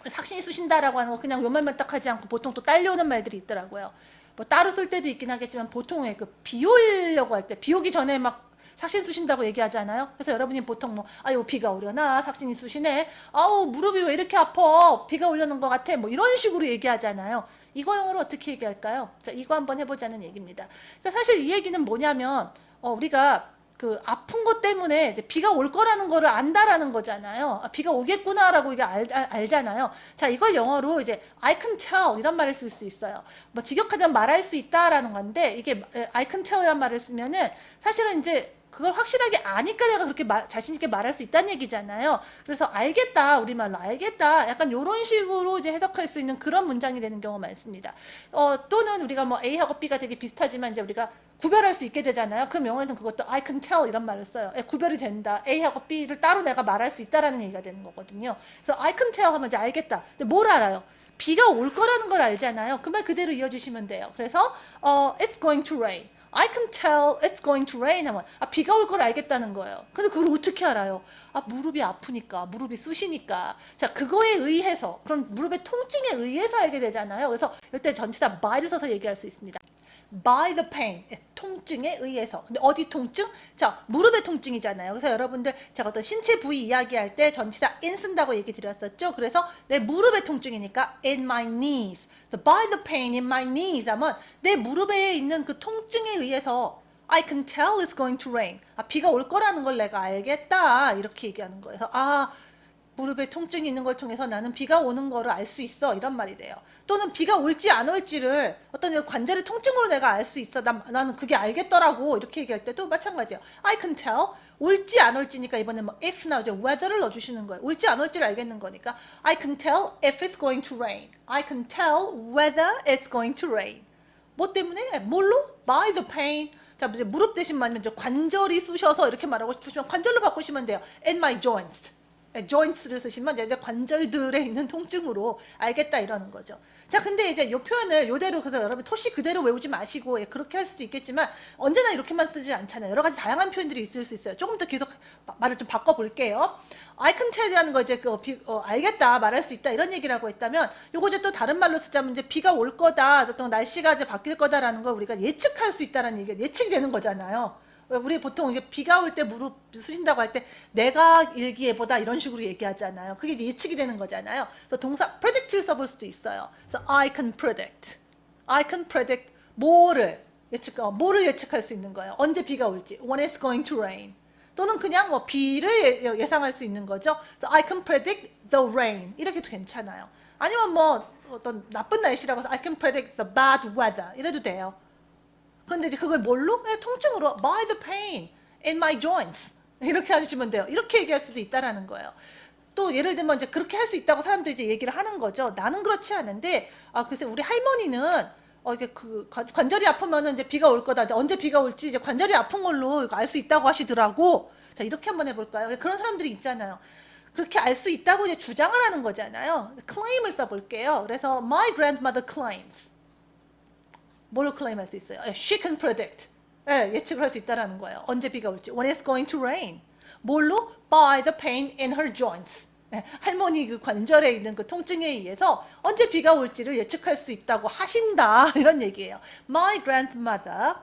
삭신이 쑤신다라고 하는 거 그냥 요 말만 딱 하지 않고 보통 또 딸려오는 말들이 있더라고요. 뭐 따로 쓸 때도 있긴 하겠지만 보통 비 오려고 할 때 비 오기 전에 막 삭신 쑤신다고 얘기하잖아요. 그래서 여러분이 보통 뭐 아유 비가 오려나 삭신이 쑤시네. 아우 무릎이 왜 이렇게 아파? 비가 오려는 것 같아. 뭐 이런 식으로 얘기하잖아요. 이거 영어로 어떻게 얘기할까요? 자, 이거 한번 해보자는 얘기입니다. 그러니까 사실 이 얘기는 뭐냐면 우리가 그 아픈 것 때문에 이제 비가 올 거라는 거를 안다라는 거잖아요. 비가 오겠구나라고 이게 알잖아요. 자, 이걸 영어로 이제 I can tell 이런 말을 쓸 수 있어요. 뭐 직역하자면 말할 수 있다라는 건데 이게 I can tell 이란 말을 쓰면은 사실은 이제 그걸 확실하게 아니까 내가 그렇게 자신 있게 말할 수 있다는 얘기잖아요. 그래서 알겠다, 우리말로 알겠다, 약간 이런 식으로 이제 해석할 수 있는 그런 문장이 되는 경우가 많습니다. 또는 우리가 뭐 A하고 B가 되게 비슷하지만 이제 우리가 구별할 수 있게 되잖아요. 그럼 영어에서는 그것도 I can tell 이런 말을 써요. 구별이 된다. A하고 B를 따로 내가 말할 수 있다라는 얘기가 되는 거거든요. 그래서 I can tell 하면 이제 알겠다. 근데 뭘 알아요? 비가 올 거라는 걸 알잖아요. 그 말 그대로 이어주시면 돼요. 그래서 it's going to rain. I can tell it's going to rain 하면 비가 올 걸 알겠다는 거예요. 근데 그걸 어떻게 알아요? 무릎이 아프니까, 무릎이 쑤시니까. 자, 그거에 의해서, 그럼 무릎의 통증에 의해서 알게 되잖아요. 그래서 이때 전치사 by를 써서 얘기할 수 있습니다. by the pain, 통증에 의해서. 근데 어디 통증? 자, 무릎의 통증이잖아요. 그래서 여러분들 제가 어떤 신체 부위 이야기할 때 전치사 in 쓴다고 얘기 드렸었죠. 그래서 내 무릎의 통증이니까 in my knees. So by the pain in my knees 하면 내 무릎에 있는 그 통증에 의해서 I can tell it's going to rain. 비가 올 거라는 걸 내가 알겠다. 이렇게 얘기하는 거예요. 그래서 무릎에 통증이 있는 걸 통해서 나는 비가 오는 거를 알 수 있어 이런 말이 돼요. 또는 비가 올지 안 올지를 어떤 관절의 통증으로 내가 알 수 있어. 나는 그게 알겠더라고 이렇게 얘기할 때도 마찬가지예요. I can tell 올지 안 올지니까 이번에 뭐 if 나오죠. weather를 넣어주시는 거예요. 올지 안 올지를 알겠는 거니까 I can tell if it's going to rain. I can tell whether it's going to rain. 뭐 때문에? 뭘로? By the pain. 자, 이제 무릎 대신 말하면 관절이 쑤셔서 이렇게 말하고 싶으시면 관절로 바꾸시면 돼요. in my joints. joints를 쓰시면 이제 관절들에 있는 통증으로 알겠다 이러는 거죠. 자, 근데 이제 이 표현을 이대로 그래서 여러분 토시 그대로 외우지 마시고 그렇게 할 수도 있겠지만 언제나 이렇게만 쓰지 않잖아요. 여러 가지 다양한 표현들이 있을 수 있어요. 조금 더 계속 말을 좀 바꿔볼게요. I can tell이라는 거 이제 알겠다, 말할 수 있다 이런 얘기라고 했다면 요거 이제 또 다른 말로 쓰자면 이제 비가 올 거다, 어떤 날씨가 이제 바뀔 거다라는 걸 우리가 예측할 수 있다라는 얘기가 예측이 되는 거잖아요. 우리 보통 이게 비가 올 때 무릎 쑤신다고 할 때 내가 일기예보다 이런 식으로 얘기하잖아요. 그게 이제 예측이 되는 거잖아요. 그래서 동사 predict를 써볼 수도 있어요. 그래서 I can predict. I can predict 뭐를 예측할 수 있는 거예요. 언제 비가 올지. When it's going to rain. 또는 그냥 뭐 비를 예상할 수 있는 거죠. 그래서 I can predict the rain. 이렇게도 괜찮아요. 아니면 뭐 어떤 나쁜 날씨라고 해서 I can predict the bad weather. 이래도 돼요. 그런데 이제 그걸 뭘로? 통증으로 by the pain in my joints 이렇게 하시면 돼요. 이렇게 얘기할 수도 있다라는 거예요. 또 예를 들면 이제 그렇게 할 수 있다고 사람들이 이제 얘기를 하는 거죠. 나는 그렇지 않은데 글쎄 우리 할머니는 이게 그 관절이 아프면은 이제 비가 올 거다. 이제 언제 비가 올지 이제 관절이 아픈 걸로 알 수 있다고 하시더라고. 자, 이렇게 한번 해볼까요? 그런 사람들이 있잖아요. 그렇게 알 수 있다고 이제 주장을 하는 거잖아요. claim을 써볼게요. 그래서 my grandmother claims. 뭘 클레임할 수 있어요? She can predict. 예측을 할 수 있다라는 거예요. 언제 비가 올지. When it's going to rain. 뭘로? By the pain in her joints. 할머니 그 관절에 있는 그 통증에 의해서 언제 비가 올지를 예측할 수 있다고 하신다. 이런 얘기예요. My grandmother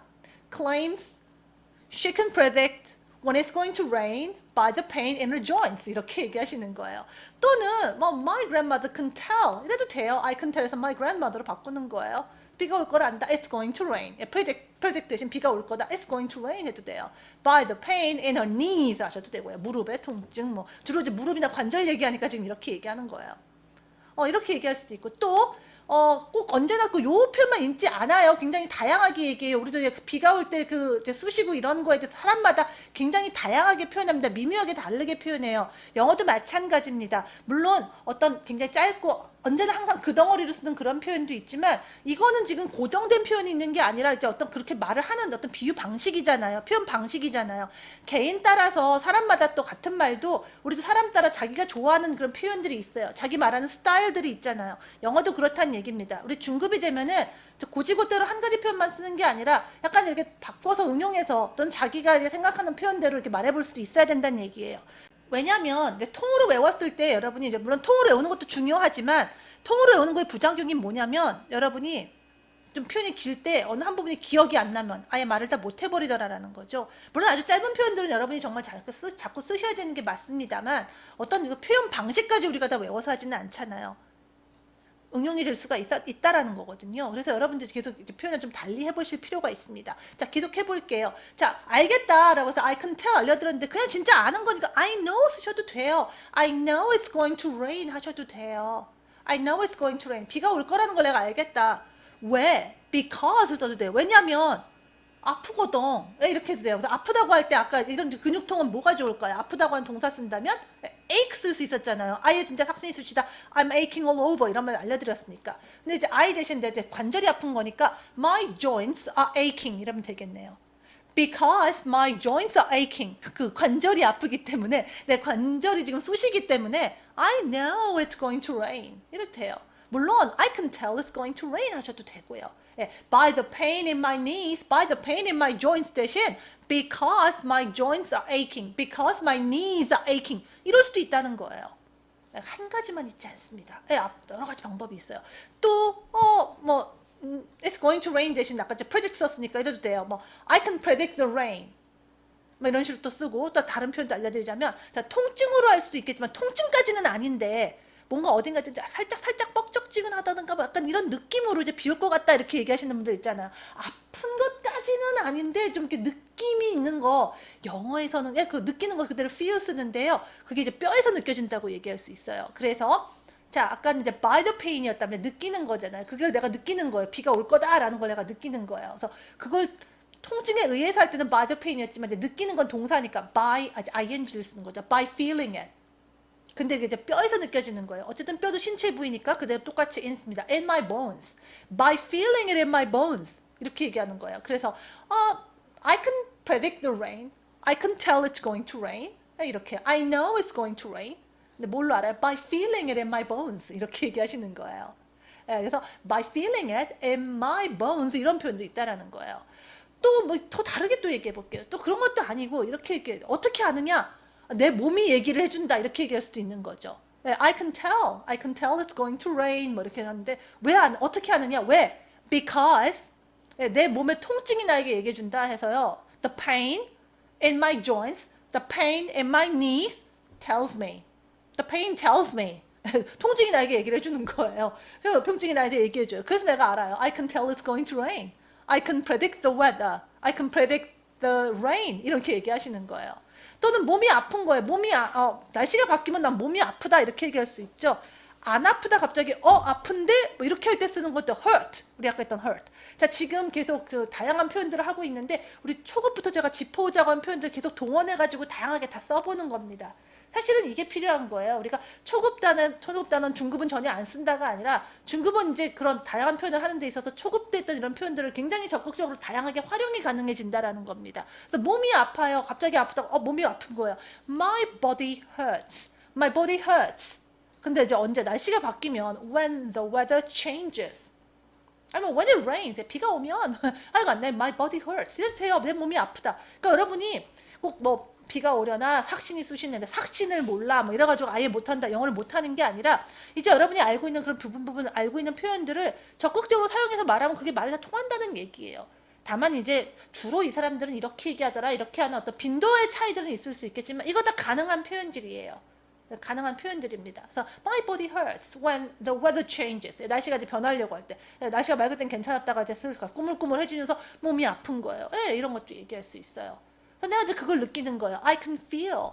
claims she can predict when it's going to rain by the pain in her joints 이렇게 얘기하시는 거예요. 또는 뭐 my grandmother can tell 이래도 돼요. I can tell에서 my grandmother로 바꾸는 거예요. 비가 올 걸 안다. It's going to rain. predict 대신 비가 올 거다. It's going to rain 해도 돼요. By the pain in her knees 하셔도 되고요. 무릎의 통증 뭐 주로 이제 무릎이나 관절 얘기하니까 지금 이렇게 얘기하는 거예요. 이렇게 얘기할 수도 있고 또 꼭 언제나 요 표현만 있지 않아요. 굉장히 다양하게 얘기해요. 우리도 비가 올 때 쑤시고 이런 거에 대해서 사람마다 굉장히 다양하게 표현합니다. 미묘하게 다르게 표현해요. 영어도 마찬가지입니다. 물론 어떤 굉장히 짧고 언제나 항상 그 덩어리로 쓰는 그런 표현도 있지만 이거는 지금 고정된 표현이 있는 게 아니라 이제 어떤 그렇게 말을 하는 어떤 비유 방식이잖아요. 표현 방식이잖아요. 개인 따라서 사람마다 또 같은 말도 우리도 사람 따라 자기가 좋아하는 그런 표현들이 있어요. 자기 말하는 스타일들이 있잖아요. 영어도 그렇다는 얘기입니다. 우리 중급이 되면은 고지고대로 한 가지 표현만 쓰는 게 아니라 약간 이렇게 바꿔서 응용해서 또는 자기가 생각하는 표현대로 이렇게 말해볼 수도 있어야 된다는 얘기예요. 왜냐면 통으로 외웠을 때 여러분이 이제 물론 통으로 외우는 것도 중요하지만 통으로 외우는 거의 부작용이 뭐냐면 여러분이 좀 표현이 길 때 어느 한 부분이 기억이 안 나면 아예 말을 다 못 해버리더라라는 거죠. 물론 아주 짧은 표현들은 여러분이 정말 자꾸 쓰셔야 되는 게 맞습니다만 어떤 이거 표현 방식까지 우리가 다 외워서 하지는 않잖아요. 응용이 될 수가 있다라는 거거든요. 그래서 여러분들 계속 이렇게 표현을 좀 달리 해보실 필요가 있습니다. 자, 계속 해볼게요. 자, 알겠다라고 해서 I can tell 알려드렸는데 그냥 진짜 아는 거니까 I know 쓰셔도 돼요. I know it's going to rain 하셔도 돼요. I know it's going to rain. 비가 올 거라는 걸 내가 알겠다. 왜? Because 써도 돼요. 왜냐면 아프거든. 이렇게 해도 돼요. 그래서 아프다고 할 때 아까 이런 근육통은 뭐가 좋을까요? 아프다고 하는 동사 쓴다면 ache 쓸 수 있었잖아요. 아예 진짜 삭신이 쑤시다 I'm aching all over 이런 말 알려드렸으니까. 근데 이제 I 대신 이제 관절이 아픈 거니까 my joints are aching 이러면 되겠네요. Because my joints are aching. 그 관절이 아프기 때문에 내 관절이 지금 쑤시기 때문에 I know it's going to rain. 이렇게 돼요. 물론 I can tell it's going to rain 하셔도 되고요. By the pain in my knees, by the pain in my joints 대신 because my joints are aching, because my knees are aching 이럴 수도 있다는 거예요. 한 가지만 있지 않습니다. 여러 가지 방법이 있어요. 또 it's going to rain 대신 아까 predict 썼으니까 이래도 돼요. I can predict the rain. 이런 식으로 또 쓰고 또 다른 표현도 알려드리자면 자, 통증으로 할 수도 있겠지만 통증까지는 아닌데 뭔가 어딘가 살짝 뻑적지근하다든가 약간 이런 느낌으로 이제 비 올 것 같다 이렇게 얘기하시는 분들 있잖아요. 아픈 것까지는 아닌데 좀 이렇게 느낌이 있는 거 영어에서는 그 느끼는 거 그대로 feel 쓰는데요. 그게 이제 뼈에서 느껴진다고 얘기할 수 있어요. 그래서 자 아까는 이제 by the pain이었다면 느끼는 거잖아요. 그걸 내가 느끼는 거예요. 비가 올 거다라는 걸 내가 느끼는 거예요. 그래서 그걸 통증에 의해서 할 때는 by the pain이었지만 이제 느끼는 건 동사니까 by ing를 쓰는 거죠. by feeling it. 근데 이제 뼈에서 느껴지는 거예요. 어쨌든 뼈도 신체 부위니까 그대로 똑같이 in습니다. In my bones. By feeling it in my bones. 이렇게 얘기하는 거예요. 그래서 I can predict the rain. I can tell it's going to rain. 이렇게 I know it's going to rain. 근데 뭘로 알아요? By feeling it in my bones. 이렇게 얘기하시는 거예요. 그래서 by feeling it in my bones 이런 표현도 있다라는 거예요. 또 뭐 더 다르게 또 얘기해 볼게요. 또 그런 것도 아니고 이렇게 얘기해. 어떻게 아느냐? 내 몸이 얘기를 해준다 이렇게 얘기할 수도 있는 거죠. I can tell it's going to rain 뭐 이렇게 하는데 어떻게 하느냐? 왜? Because 내 몸의 통증이 나에게 얘기해준다 해서요. The pain in my joints, the pain in my knees tells me. The pain tells me. 통증이 나에게 얘기를 해주는 거예요. 통증이 나에게 얘기해줘요. 그래서 내가 알아요. I can tell it's going to rain. I can predict the weather. I can predict the rain. 이렇게 얘기하시는 거예요. 또는 몸이 아픈 거예요. 날씨가 바뀌면 난 몸이 아프다 이렇게 얘기할 수 있죠. 안 아프다 갑자기 아픈데 뭐 이렇게 할 때 쓰는 것도 hurt. 우리 아까 했던 hurt. 자 지금 계속 다양한 표현들을 하고 있는데 우리 초급부터 제가 짚어오자고 한 표현들 계속 동원해가지고 다양하게 다 써보는 겁니다. 사실은 이게 필요한 거예요. 우리가 초급 단원, 중급은 전혀 안 쓴다가 아니라 중급은 이제 그런 다양한 표현을 하는 데 있어서 초급 때 했던 이런 표현들을 굉장히 적극적으로 다양하게 활용이 가능해진다라는 겁니다. 그래서 몸이 아파요. 갑자기 아프다고 몸이 아픈 거예요. My body hurts. My body hurts. 근데 이제 언제 날씨가 바뀌면 when the weather changes. 아니면 when it rains. 비가 오면 하여간 my body hurts. 이렇게 돼요. 내 몸이 아프다. 그러니까 여러분이 꼭 비가 오려나 삭신이 쑤시는데 삭신을 몰라 뭐 이래가지고 아예 못한다 영어를 못하는 게 아니라 이제 여러분이 알고 있는 그런 부분 알고 있는 표현들을 적극적으로 사용해서 말하면 그게 말이 다 통한다는 얘기예요. 다만 이제 주로 이 사람들은 이렇게 얘기하더라, 이렇게 하는 어떤 빈도의 차이들은 있을 수 있겠지만 이거 다 가능한 표현들이에요. 가능한 표현들입니다. 그래서 my body hurts when the weather changes. 날씨가 이제 변하려고 할 때, 날씨가 맑을 땐 괜찮았다가 이제 슬슬 꾸물꾸물해지면서 몸이 아픈 거예요. 이런 것도 얘기할 수 있어요. 그래서 내가 이제 그걸 느끼는 거예요. I can feel.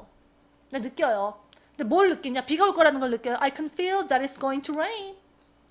내가 느껴요. 근데 뭘 느끼냐? 비가 올 거라는 걸 느껴요. I can feel that it's going to rain.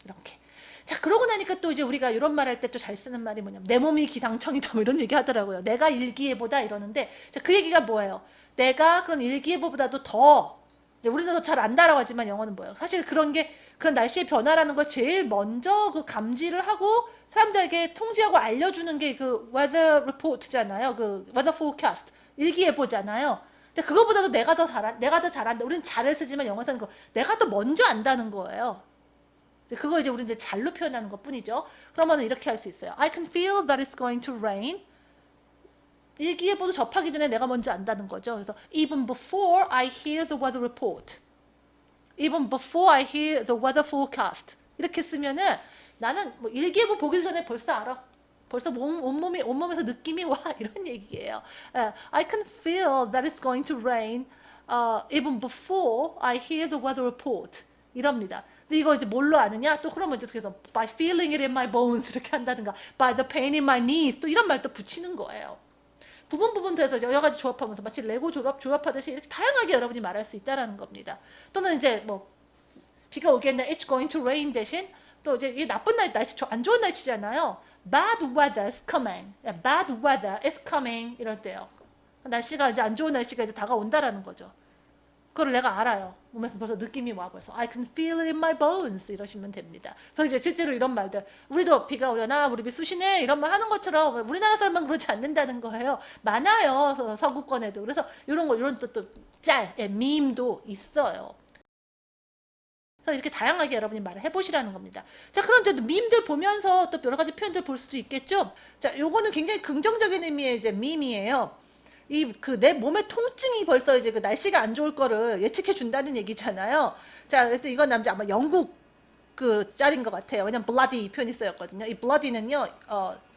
이렇게. 자, 그러고 나니까 또 이제 우리가 이런 말 할 때 또 잘 쓰는 말이 뭐냐면 내 몸이 기상청이다 뭐 이런 얘기 하더라고요. 내가 일기예보다 이러는데, 자, 그 얘기가 뭐예요? 내가 그런 일기예보보다도 더, 이제 우리는 더 잘 안다라고 하지만 영어는 뭐예요? 사실 그런 게, 그런 날씨의 변화라는 걸 제일 먼저 그 감지를 하고 사람들에게 통지하고 알려주는 게 그 weather report잖아요. 그 weather forecast. 일기예보잖아요. 근데 그거보다도 내가 더 잘한다. 우리는 잘을 쓰지만 영어에서는 내가 더 먼저 안다는 거예요. 그걸 이제 우리는 이제 잘로 표현하는 것 뿐이죠. 그러면 이렇게 할 수 있어요. I can feel that it's going to rain. 일기예보도 접하기 전에 내가 먼저 안다는 거죠. 그래서 even before I hear the weather report. Even before I hear the weather forecast. 이렇게 쓰면은 나는 뭐 일기예보 보기 전에 벌써 알아. 벌써 온몸에서 느낌이 와. 이런 얘기예요. I can feel that it's going to rain even before I hear the weather report. 이럽니다. 근데 이걸 이제 뭘로 아느냐? 또 그러면 이제 그래서 by feeling it in my bones 이렇게 한다든가 by the pain in my knees 또 이런 말도 붙이는 거예요. 부분부분에서 여러 가지 조합하면서 마치 레고 조합하듯이 이렇게 다양하게 여러분이 말할 수 있다라는 겁니다. 또는 이제 뭐 비가 오겠네, it's going to rain 대신 또 이제 이게 나쁜 날씨, 안 좋은 날씨잖아요. Bad weather is coming. Bad weather is coming 이럴 때요. 날씨가 이제 안 좋은 날씨가 이제 다가온다라는 거죠. 그걸 내가 알아요. 몸에서 벌써 느낌이 와. 벌써 I can feel it in my bones 이러시면 됩니다. 그래서 이제 실제로 이런 말들, 우리도 비가 오려나 무릎이 쑤시네 이런 말 하는 것처럼 우리나라 사람만 그렇지 않는다는 거예요. 많아요. 서구권에도. 그래서 이런 또 밈도 있어요. 그래서 이렇게 다양하게 여러분이 말을 해보시라는 겁니다. 자, 그럼 이제 밈들 보면서 또 여러 가지 표현들 볼 수도 있겠죠. 자, 요거는 굉장히 긍정적인 의미의 이제 밈이에요. 내 몸의 통증이 벌써 이제 그 날씨가 안 좋을 거를 예측해 준다는 얘기잖아요. 자, 그래서 이건 아마 영국 그 짤인 것 같아요. 왜냐면 bloody 표현이 쓰였거든요. 이 bloody는요,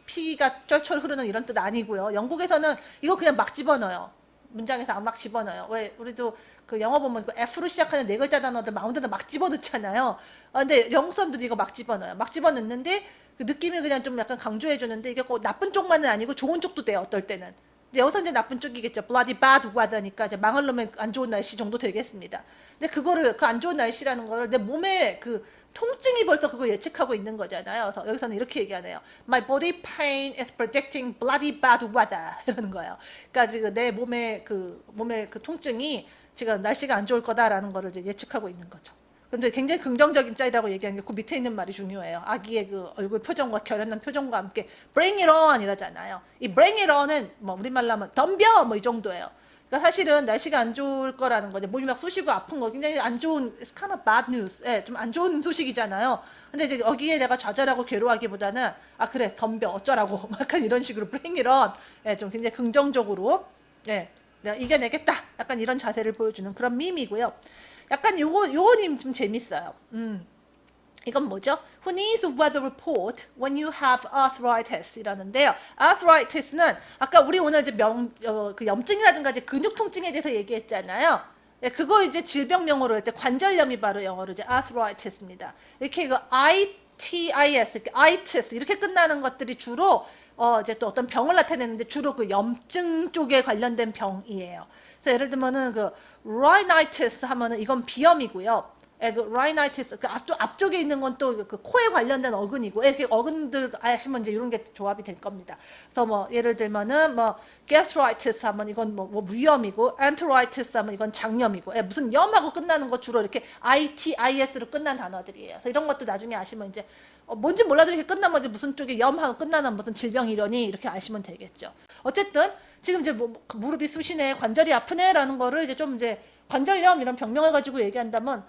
피가 쩔쩔 흐르는 이런 뜻 아니고요. 영국에서는 이거 그냥 막 집어넣어요. 문장에서 막 집어넣어요. 왜 우리도 그 영어 보면 그 F로 시작하는 네 글자 단어들 마운드에다 막 집어넣잖아요. 근데 영국 사람들도 이거 막 집어넣어요. 막 집어넣는데 그 느낌을 그냥 좀 약간 강조해 주는데 이게 꼭 나쁜 쪽만은 아니고 좋은 쪽도 돼요. 어떨 때는. 근데 여기서 이제 나쁜 쪽이겠죠. bloody bad weather니까 이제 망을 놓으면 안 좋은 날씨 정도 되겠습니다. 근데 그거를 그 안 좋은 날씨라는 거를 내 몸에 그 통증이 벌써 그거 예측하고 있는 거잖아요. 그래서 여기서는 이렇게 얘기하네요. My body pain is predicting bloody bad weather 이러는 거예요. 그러니까 지금 내 몸의 그 통증이 지금 날씨가 안 좋을 거다라는 거를 이제 예측하고 있는 거죠. 근데 굉장히 긍정적인 짤이라고 얘기한 게 그 밑에 있는 말이 중요해요. 아기의 그 얼굴 표정과 결연한 표정과 함께 bring it on 이러잖아요. 이 bring it on은 뭐 우리말로 하면 덤벼 뭐 이 정도예요. 그러니까 사실은 날씨가 안 좋을 거라는 거죠. 몸이 막 쑤시고 아픈 거 굉장히 안 좋은 it's kind of bad news. 좀 안 좋은 소식이잖아요. 근데 이제 여기에 내가 좌절하고 괴로워하기보다는 그래 덤벼 어쩌라고 약간 이런 식으로 bring it on. 좀 굉장히 긍정적으로 내가 이겨내겠다. 약간 이런 자세를 보여주는 그런 밈이고요. 약간 요거님 좀 재밌어요. 이건 뭐죠? Who needs a weather report when you have arthritis? 이라는데요. arthritis는 아까 우리 오늘 이제 그 염증이라든가 이제 근육 통증에 대해서 얘기했잖아요. 그거 이제 질병 용어로 이제 관절염이 바로 영어로 이제 arthritis입니다. 이렇게 그 itis, itis 이렇게 끝나는 것들이 주로 이제 또 어떤 병을 나타내는데 주로 그 염증 쪽에 관련된 병이에요. 그래서 예를 들면은 그 rhinitis 하면은 이건 비염이고요. 그 rhinitis 그 앞쪽에 있는 건 또 그 코에 관련된 어근이고 이렇게 어근들 아시면 이제 이런 게 조합이 될 겁니다. 그래서 뭐 예를 들면은 뭐 gastritis 하면 이건 뭐 위염이고 enteritis 하면 이건 장염이고 무슨 염하고 끝나는 거 주로 이렇게 itis로 끝난 단어들이에요. 그래서 이런 것도 나중에 아시면 이제 뭔지 몰라도 이렇게 끝나면 이제 무슨 쪽에 염하고 끝나는 무슨 질병이려니 이렇게 아시면 되겠죠. 어쨌든 지금 이제 뭐 무릎이 쑤시네, 관절이 아프네라는 거를 이제 좀 이제 관절염 이런 병명을 가지고 얘기한다면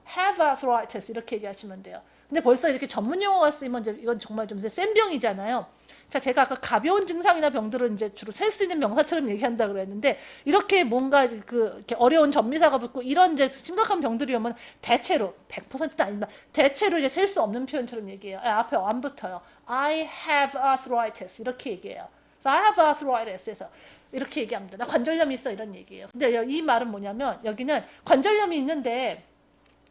have arthritis 이렇게 얘기하시면 돼요. 근데 벌써 이렇게 전문 용어가 쓰이면 이제 이건 정말 좀 센 병이잖아요. 자, 제가 아까 가벼운 증상이나 병들은 이제 주로 셀 수 있는 명사처럼 얘기한다 그랬는데, 이렇게 뭔가 이렇게 어려운 전미사가 붙고 이런 이제 심각한 병들이 오면 대체로 100%는 아니지만 대체로 이제 셀 수 없는 표현처럼 얘기해요. 앞에 안 붙어요. I have arthritis 이렇게 얘기해요. 그래서 I have arthritis에서 이렇게 얘기합니다. 나 관절염이 있어 이런 얘기예요. 근데 이 말은 뭐냐면 여기는 관절염이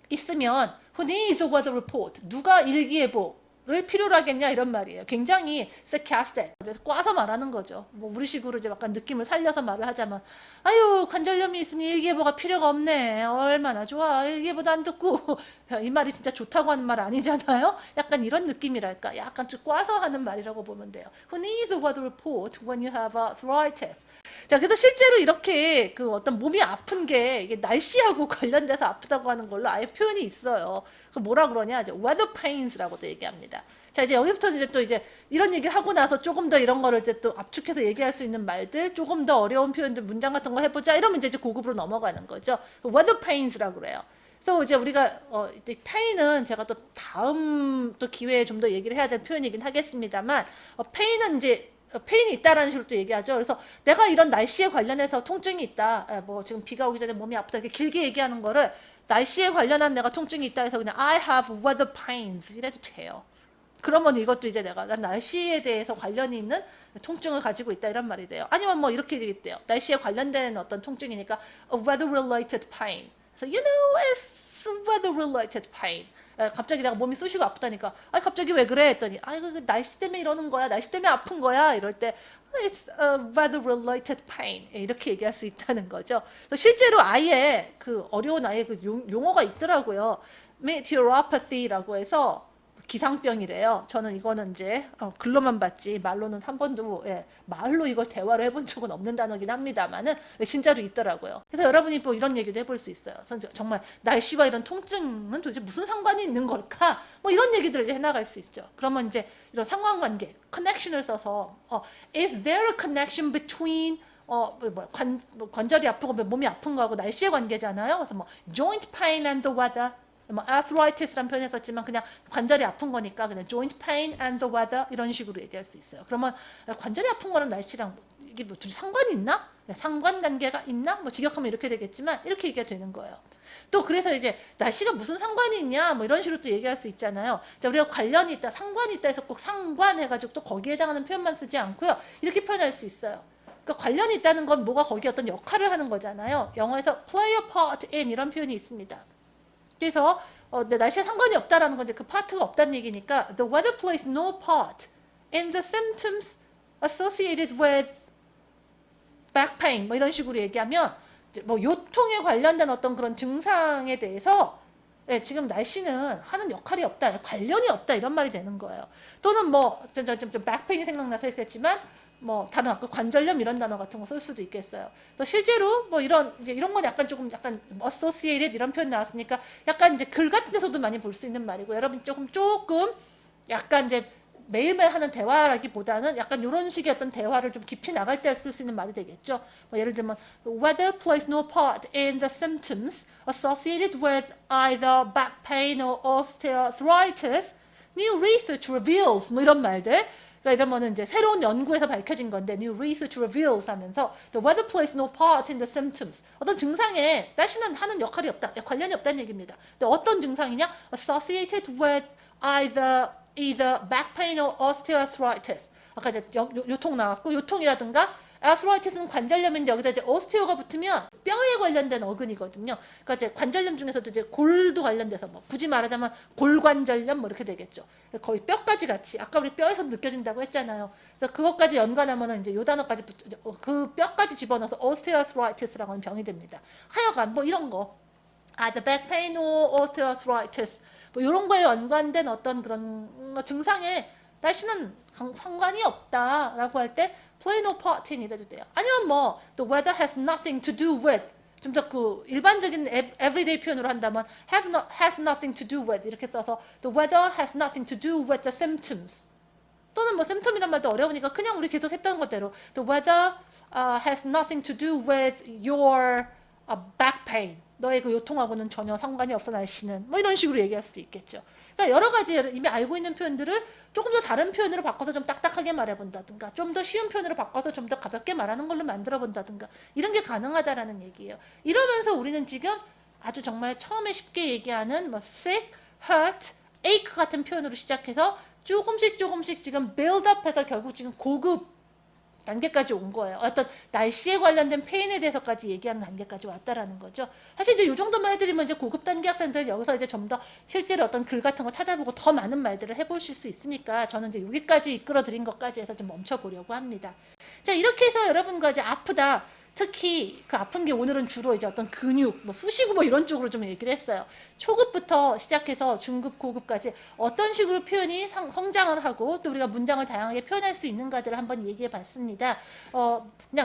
있으면 who needs a weather report? 누가 일기예보 를 필요로 하겠냐 이런 말이에요. 굉장히 sarcastic, 꽈서 말하는 거죠. 뭐 우리식으로 이제 약간 느낌을 살려서 말을 하자면, 아유 관절염이 있으니 일기예보가 필요가 없네. 얼마나 좋아. 일기예보도 안 듣고 이 말이 진짜 좋다고 하는 말 아니잖아요. 약간 이런 느낌이랄까. 약간 좀 꽈서 하는 말이라고 보면 돼요. Who needs a weather report when you have arthritis? 자, 그래서 실제로 이렇게 그 어떤 몸이 아픈 게 이게 날씨하고 관련돼서 아프다고 하는 걸로 아예 표현이 있어요. 그 뭐라 그러냐, 이제 weather pains라고도 얘기합니다. 자, 이제 여기부터 이제 또 이제 이런 얘기를 하고 나서 조금 더 이런 거를 이제 또 압축해서 얘기할 수 있는 말들, 조금 더 어려운 표현들, 문장 같은 거 해보자. 이러면 이제 고급으로 넘어가는 거죠. weather pains라고 그래요. 그래서 이제 우리가 이제 pain은 제가 또 다음 또 기회에 좀 더 얘기를 해야 될 표현이긴 하겠습니다만, pain은 이제 페인이 있다라는 식으로 또 얘기하죠. 그래서 내가 이런 날씨에 관련해서 통증이 있다. 뭐 지금 비가 오기 전에 몸이 아프다. 이렇게 길게 얘기하는 거를 날씨에 관련한 내가 통증이 있다 해서 그냥 I have weather pains 이래도 돼요. 그러면 이것도 이제 난 날씨에 대해서 관련이 있는 통증을 가지고 있다 이런 말이 돼요. 아니면 뭐 이렇게 되겠대요. 날씨에 관련된 어떤 통증이니까 a weather related pain. So you know it's weather related pain. 갑자기 내가 몸이 쑤시고 아프다니까, 갑자기 왜 그래 했더니, 그 날씨 때문에 이러는 거야, 날씨 때문에 아픈 거야 이럴 때 it's a weather related pain 이렇게 얘기할 수 있다는 거죠. 실제로 아예 그 어려운 아예 그 용어가 있더라고요. meteoropathy라고 해서 기상병이래요. 저는 이거는 이제 글로만 봤지 말로는 한 번도 말로 이걸 대화를 해본 적은 없는 단어긴 합니다만은 진짜로 있더라고요. 그래서 여러분이 뭐 이런 얘기도 해볼 수 있어요. 정말 날씨와 이런 통증은 도대체 무슨 상관이 있는 걸까? 뭐 이런 얘기들을 이제 해나갈 수 있죠. 그러면 이제 이런 상관관계, connection을 써서 is there a connection between 관절이 아프고 몸이 아픈 거하고 날씨의 관계잖아요. 그래서 뭐 joint pain and the weather. 뭐 arthritis라는 표현 했었지만 그냥 관절이 아픈 거니까 그냥 joint pain and the weather 이런 식으로 얘기할 수 있어요. 그러면 관절이 아픈 거랑 날씨랑 이게 뭐 둘이 상관이 있나? 상관관계가 있나? 뭐 직역하면 이렇게 되겠지만 이렇게 얘기가 되는 거예요. 또 그래서 이제 날씨가 무슨 상관이 있냐 뭐 이런 식으로 또 얘기할 수 있잖아요. 자, 우리가 관련이 있다, 상관이 있다 해서 꼭 상관해가지고 또 거기에 해당하는 표현만 쓰지 않고요. 이렇게 표현할 수 있어요. 그러니까 관련이 있다는 건 뭐가 거기에 어떤 역할을 하는 거잖아요. 영어에서 play a part in 이런 표현이 있습니다. 그래서 날씨에 상관이 없다라는 건 이제 그 파트가 없다는 얘기니까 the weather plays no part in the symptoms associated with back pain 뭐 이런 식으로 얘기하면 뭐 요통에 관련된 어떤 그런 증상에 대해서 지금 날씨는 하는 역할이 없다, 관련이 없다 이런 말이 되는 거예요. 또는 뭐 좀 백페인이 생각나서 했겠지만 뭐 다른 아까 관절염 이런 단어 같은 거 쓸 수도 있겠어요. 그래서 실제로 뭐 이런 건 약간 조금 약간 associated 이런 표현 나왔으니까 약간 이제 글 같은 데서도 많이 볼 수 있는 말이고, 여러분 조금 약간 이제 매일매일 하는 대화라기보다는 약간 이런 식의 어떤 대화를 좀 깊이 나갈 때 쓸 수 있는 말이 되겠죠. 뭐 예를 들면 weather plays no part in the symptoms associated with either back pain or osteoarthritis. New research reveals 뭐 이런 말들. 그러니까 이러면은 이제 새로운 연구에서 밝혀진 건데 new research reveals 하면서 the weather plays no part in the symptoms. 어떤 증상에 날씨는 하는 역할이 없다, 관련이 없다는 얘기입니다. 근데 어떤 증상이냐? associated with either back pain or osteoarthritis. 아까 이제 요통 나왔고, 요통이라든가 arthritis는 관절염인데 여기다 이제 osteo가 붙으면 뼈에 관련된 어근이거든요. 그러니까 이제 관절염 중에서도 이제 골도 관련돼서 뭐 굳이 말하자면 골관절염 뭐 이렇게 되겠죠. 거의 뼈까지 같이 아까 우리 뼈에서 느껴진다고 했잖아요. 그래서 그것까지 연관하면은 이제 요 단어까지 그 뼈까지 집어넣어서 osteoarthritis라고 하는 병이 됩니다. 하여간 뭐 이런 거 the back pain or osteoarthritis 뭐 이런 거에 연관된 어떤 그런 증상에 날씨는 상관이 없다라고 할 때 play no part in 이래도 돼요. 아니면 뭐 the weather has nothing to do with, 좀 더 그 일반적인 everyday 표현으로 한다면 has nothing to do with 이렇게 써서 the weather has nothing to do with the symptoms. 또는 뭐 symptom이란 말도 어려우니까 그냥 우리 계속 했던 것대로 the weather has nothing to do with your back pain. 너의 그 요통하고는 전혀 상관이 없어 날씨는. 뭐 이런 식으로 얘기할 수도 있겠죠. 그러니까 여러 가지 이미 알고 있는 표현들을 조금 더 다른 표현으로 바꿔서 좀 딱딱하게 말해본다든가 좀 더 쉬운 표현으로 바꿔서 좀 더 가볍게 말하는 걸로 만들어본다든가 이런 게 가능하다라는 얘기예요. 이러면서 우리는 지금 아주 정말 처음에 쉽게 얘기하는 뭐 sick, hurt, ache 같은 표현으로 시작해서 조금씩 지금 build-up해서 결국 지금 고급 단계까지 온 거예요. 어떤 날씨에 관련된 페인에 대해서까지 얘기하는 단계까지 왔다라는 거죠. 사실 이제 이 정도만 해드리면 이제 고급 단계 학생들 여기서 이제 좀 더 실제로 어떤 글 같은 거 찾아보고 더 많은 말들을 해보실 수 있으니까 저는 이제 여기까지 이끌어 드린 것까지 해서 좀 멈춰보려고 합니다. 자, 이렇게 해서 여러분과 이제 아프다. 특히 그 아픈 게 오늘은 주로 이제 어떤 근육, 뭐 쑤시고 뭐 이런 쪽으로 좀 얘기를 했어요. 초급부터 시작해서 중급, 고급까지 어떤 식으로 표현이 성장을 하고 또 우리가 문장을 다양하게 표현할 수 있는가들을 한번 얘기해 봤습니다.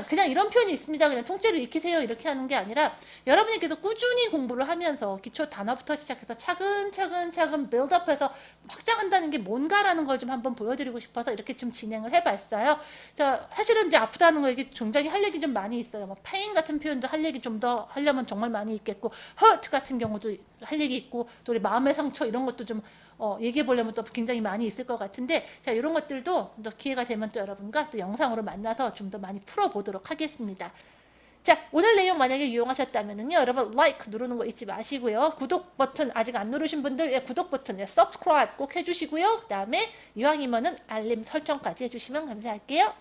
그냥 이런 표현이 있습니다. 그냥 통째로 익히세요. 이렇게 하는 게 아니라 여러분이 계속 꾸준히 공부를 하면서 기초 단어부터 시작해서 차근차근 빌드업해서 확장한다는 게 뭔가라는 걸 좀 한번 보여드리고 싶어서 이렇게 좀 진행을 해봤어요. 자, 사실은 이제 아프다는 거 이게 굉장히 할 얘기 좀 많이 있어요. 뭐 pain 같은 표현도 할 얘기 좀 더 하려면 정말 많이 있겠고, hurt 같은 경우도 할 얘기 있고, 또 우리 마음의 상처 이런 것도 좀 얘기해 보려면 또 굉장히 많이 있을 것 같은데, 자, 이런 것들도 또 기회가 되면 또 여러분과 또 영상으로 만나서 좀 더 많이 풀어보도록 하겠습니다. 자, 오늘 내용 만약에 유용하셨다면요, 여러분 like 누르는 거 잊지 마시고요. 구독 버튼 아직 안 누르신 분들 구독 버튼 subscribe 꼭 해주시고요. 그 다음에 이왕이면은 알림 설정까지 해주시면 감사할게요.